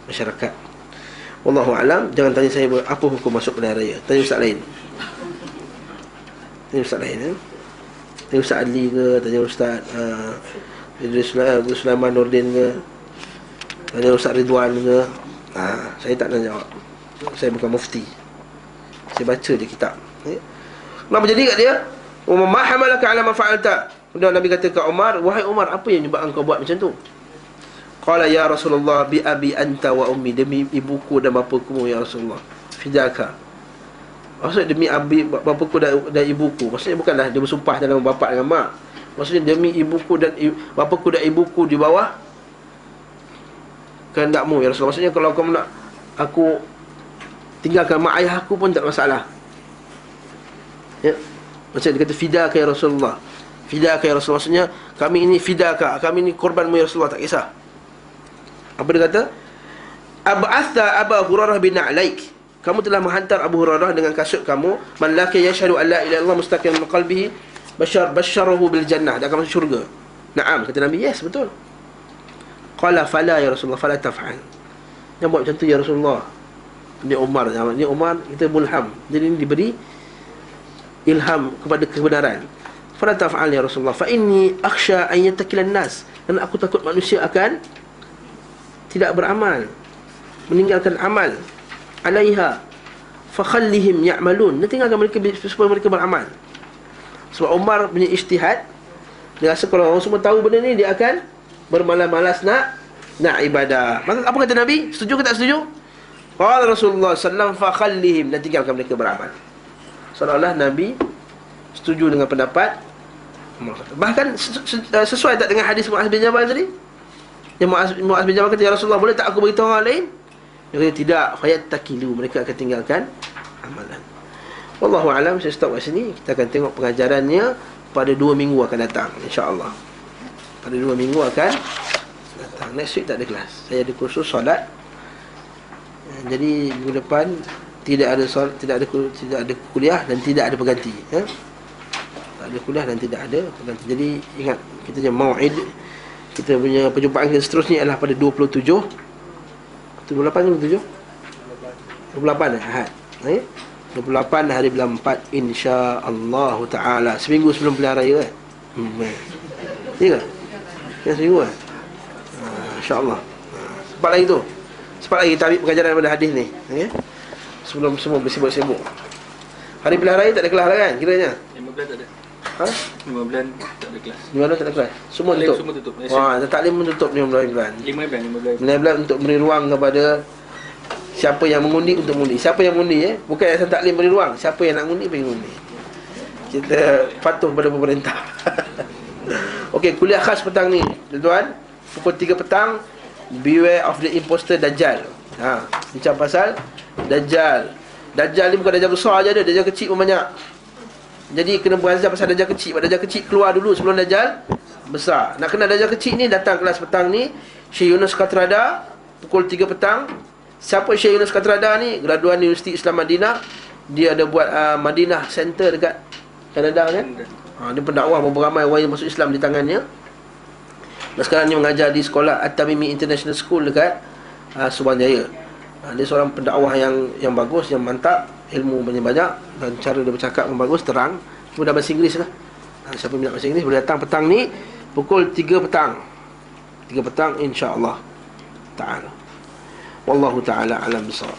masyarakat. Wallahu alam. Jangan tanya saya apa hukum masuk pilihan raya, tanya ustaz lain. Tanya ustaz lain. Tanya Ustaz Adli ke, tanya Ustaz Sulaiman Nordin ke, tanya Ustaz Ridwan ke. Saya tak nak jawab. Saya bukan mufti. Saya baca je kitab. Kenapa jadi kat dia? Ma hamalaka ala ma fa'alta. Kemudian Nabi kata ke Umar, wahai Umar, apa yang menyebabkan kau buat macam tu? Qala ya Rasulullah, bi abi anta wa ummi, demi ibuku dan bapaku ya Rasulullah. Fidaka. Maksudnya demi bapaku dan ibuku. Maksudnya bukanlah dia bersumpah dalam bapa dengan mak. Maksudnya demi ibuku dan bapaku dan ibuku di bawah kehendakmu ya Rasulullah. Maksudnya kalau kamu nak aku tinggalkan mak ayah aku pun tak masalah. Ya. Macam dia kata fidaka ya Rasulullah. Fidaka ya Rasulullah, maksudnya kami ini fidaka, kami ini korbanmu ya Rasulullah, tak kisah. Apa dia kata? Ab'atha Aba Hurairah bin Alaik, kamu telah menghantar Abu Hurairah dengan kasut kamu. Man laki yashhadu an la ilaha illallah mustaqiman min qalbihi basyarahu bil jannah, dia akan masuk syurga. Naam, kata Nabi, yes, betul. Qala fala ya Rasulullah, fala taf'al. Jangan buat macam tu ya Rasulullah. Ni Umar, kita mulham. Jadi ini diberi ilham kepada kebenaran. Fala taf'al ya Rasulullah, fa inni akhsha an yattakilan nas, dan aku takut manusia akan tidak beramal, meninggalkan amal alaiha, fa khallihim ya'malun, dan tinggalkan mereka supaya mereka beramal. Sebab Umar punya ijtihad, dia rasa kalau orang semua tahu benda ni, dia akan bermalas-malas nak ibadah. Maka apa kata Nabi? Setuju ke tak setuju? Qala Rasulullah sallallahu alaihi wasallam, fa khallihim, dan tinggalkan mereka beramal. Seolah-olah Nabi setuju dengan pendapat Umar. Bahkan sesuai tak dengan hadis Muaz bin Jabal tadi? Yang Muaz bin Jabal kata, ya Rasulullah, boleh tak aku beritahu orang lain? Dia kata tidak, fayattakilu, mereka akan tinggalkan amalan. Wallahu alam. Saya stop kat sini. Kita akan tengok pengajarannya pada 2 minggu akan datang, insya-Allah. Pada 2 minggu akan datang. Next week tak ada kelas. Saya ada kursus solat. Jadi minggu depan tidak ada solat, tidak ada kuliah dan tidak ada pengganti, ya? Tak ada kuliah dan tidak ada pengganti. Jadi ingat, kita punya mau'id, kita punya perjumpaan seterusnya adalah pada 27 28 ke 27? 28 Ahad. 28 hari bulan 4, insya-Allah taala. Seminggu sebelum pilihan raya kan? Ya ke? Ya, seminggu kan? Insya-Allah. Sempat lagi tu. Sempat lagi kita ambil pengajaran pada hadis ni, okay? Sebelum semua bersibuk-sibuk. Hari pilihan raya tak ada kelas dah kan kiranya? 15 tak ada. Ha? 5 bulan tak ada kelas. 5 bulan tak ada kelas. Semua tutup. Semua tutup. Wah, taklim tutup 15 bulan. 15 15 untuk beri ruang kepada siapa yang mengundi untuk mengundi. Siapa yang mengundi, bukan asal taklim beri ruang. Siapa yang nak mengundi pergi mengundi. Kita patuh pada pemerintah. Okey, kuliah khas petang ni, tuan-tuan, pukul 3 petang. Beware of the imposter Dajjal. Bincang pasal Dajjal. Dajjal ni bukan Dajjal besar aja, ada Dajjal kecil pun banyak. Jadi kena berazam pasal Dajjal kecil. Dajjal kecil keluar dulu sebelum Dajjal besar. Nak kenal Dajjal kecil ni, datang kelas petang ni, Syekh Yunus Katrada, pukul 3 petang. Siapa Syekh Yunus Katrada ni? Graduan Universiti Islam Madinah. Dia ada buat Madinah Center dekat Kanada kan? Dia pendakwah, beramai orang yang masuk Islam di tangannya. Dan sekarang ni mengajar di sekolah At-Tamimi International School dekat Subang Jaya. Dia seorang pendakwah yang bagus, yang mantap, ilmu banyak-banyak, dan cara dia bercakap pun bagus, terang. Cuma dah bahasa Inggeris lah. Siapa minat bahasa Inggeris boleh datang petang ni pukul 3 petang. 3 petang, insya-Allah taala. Wallahu taala alam bisawab.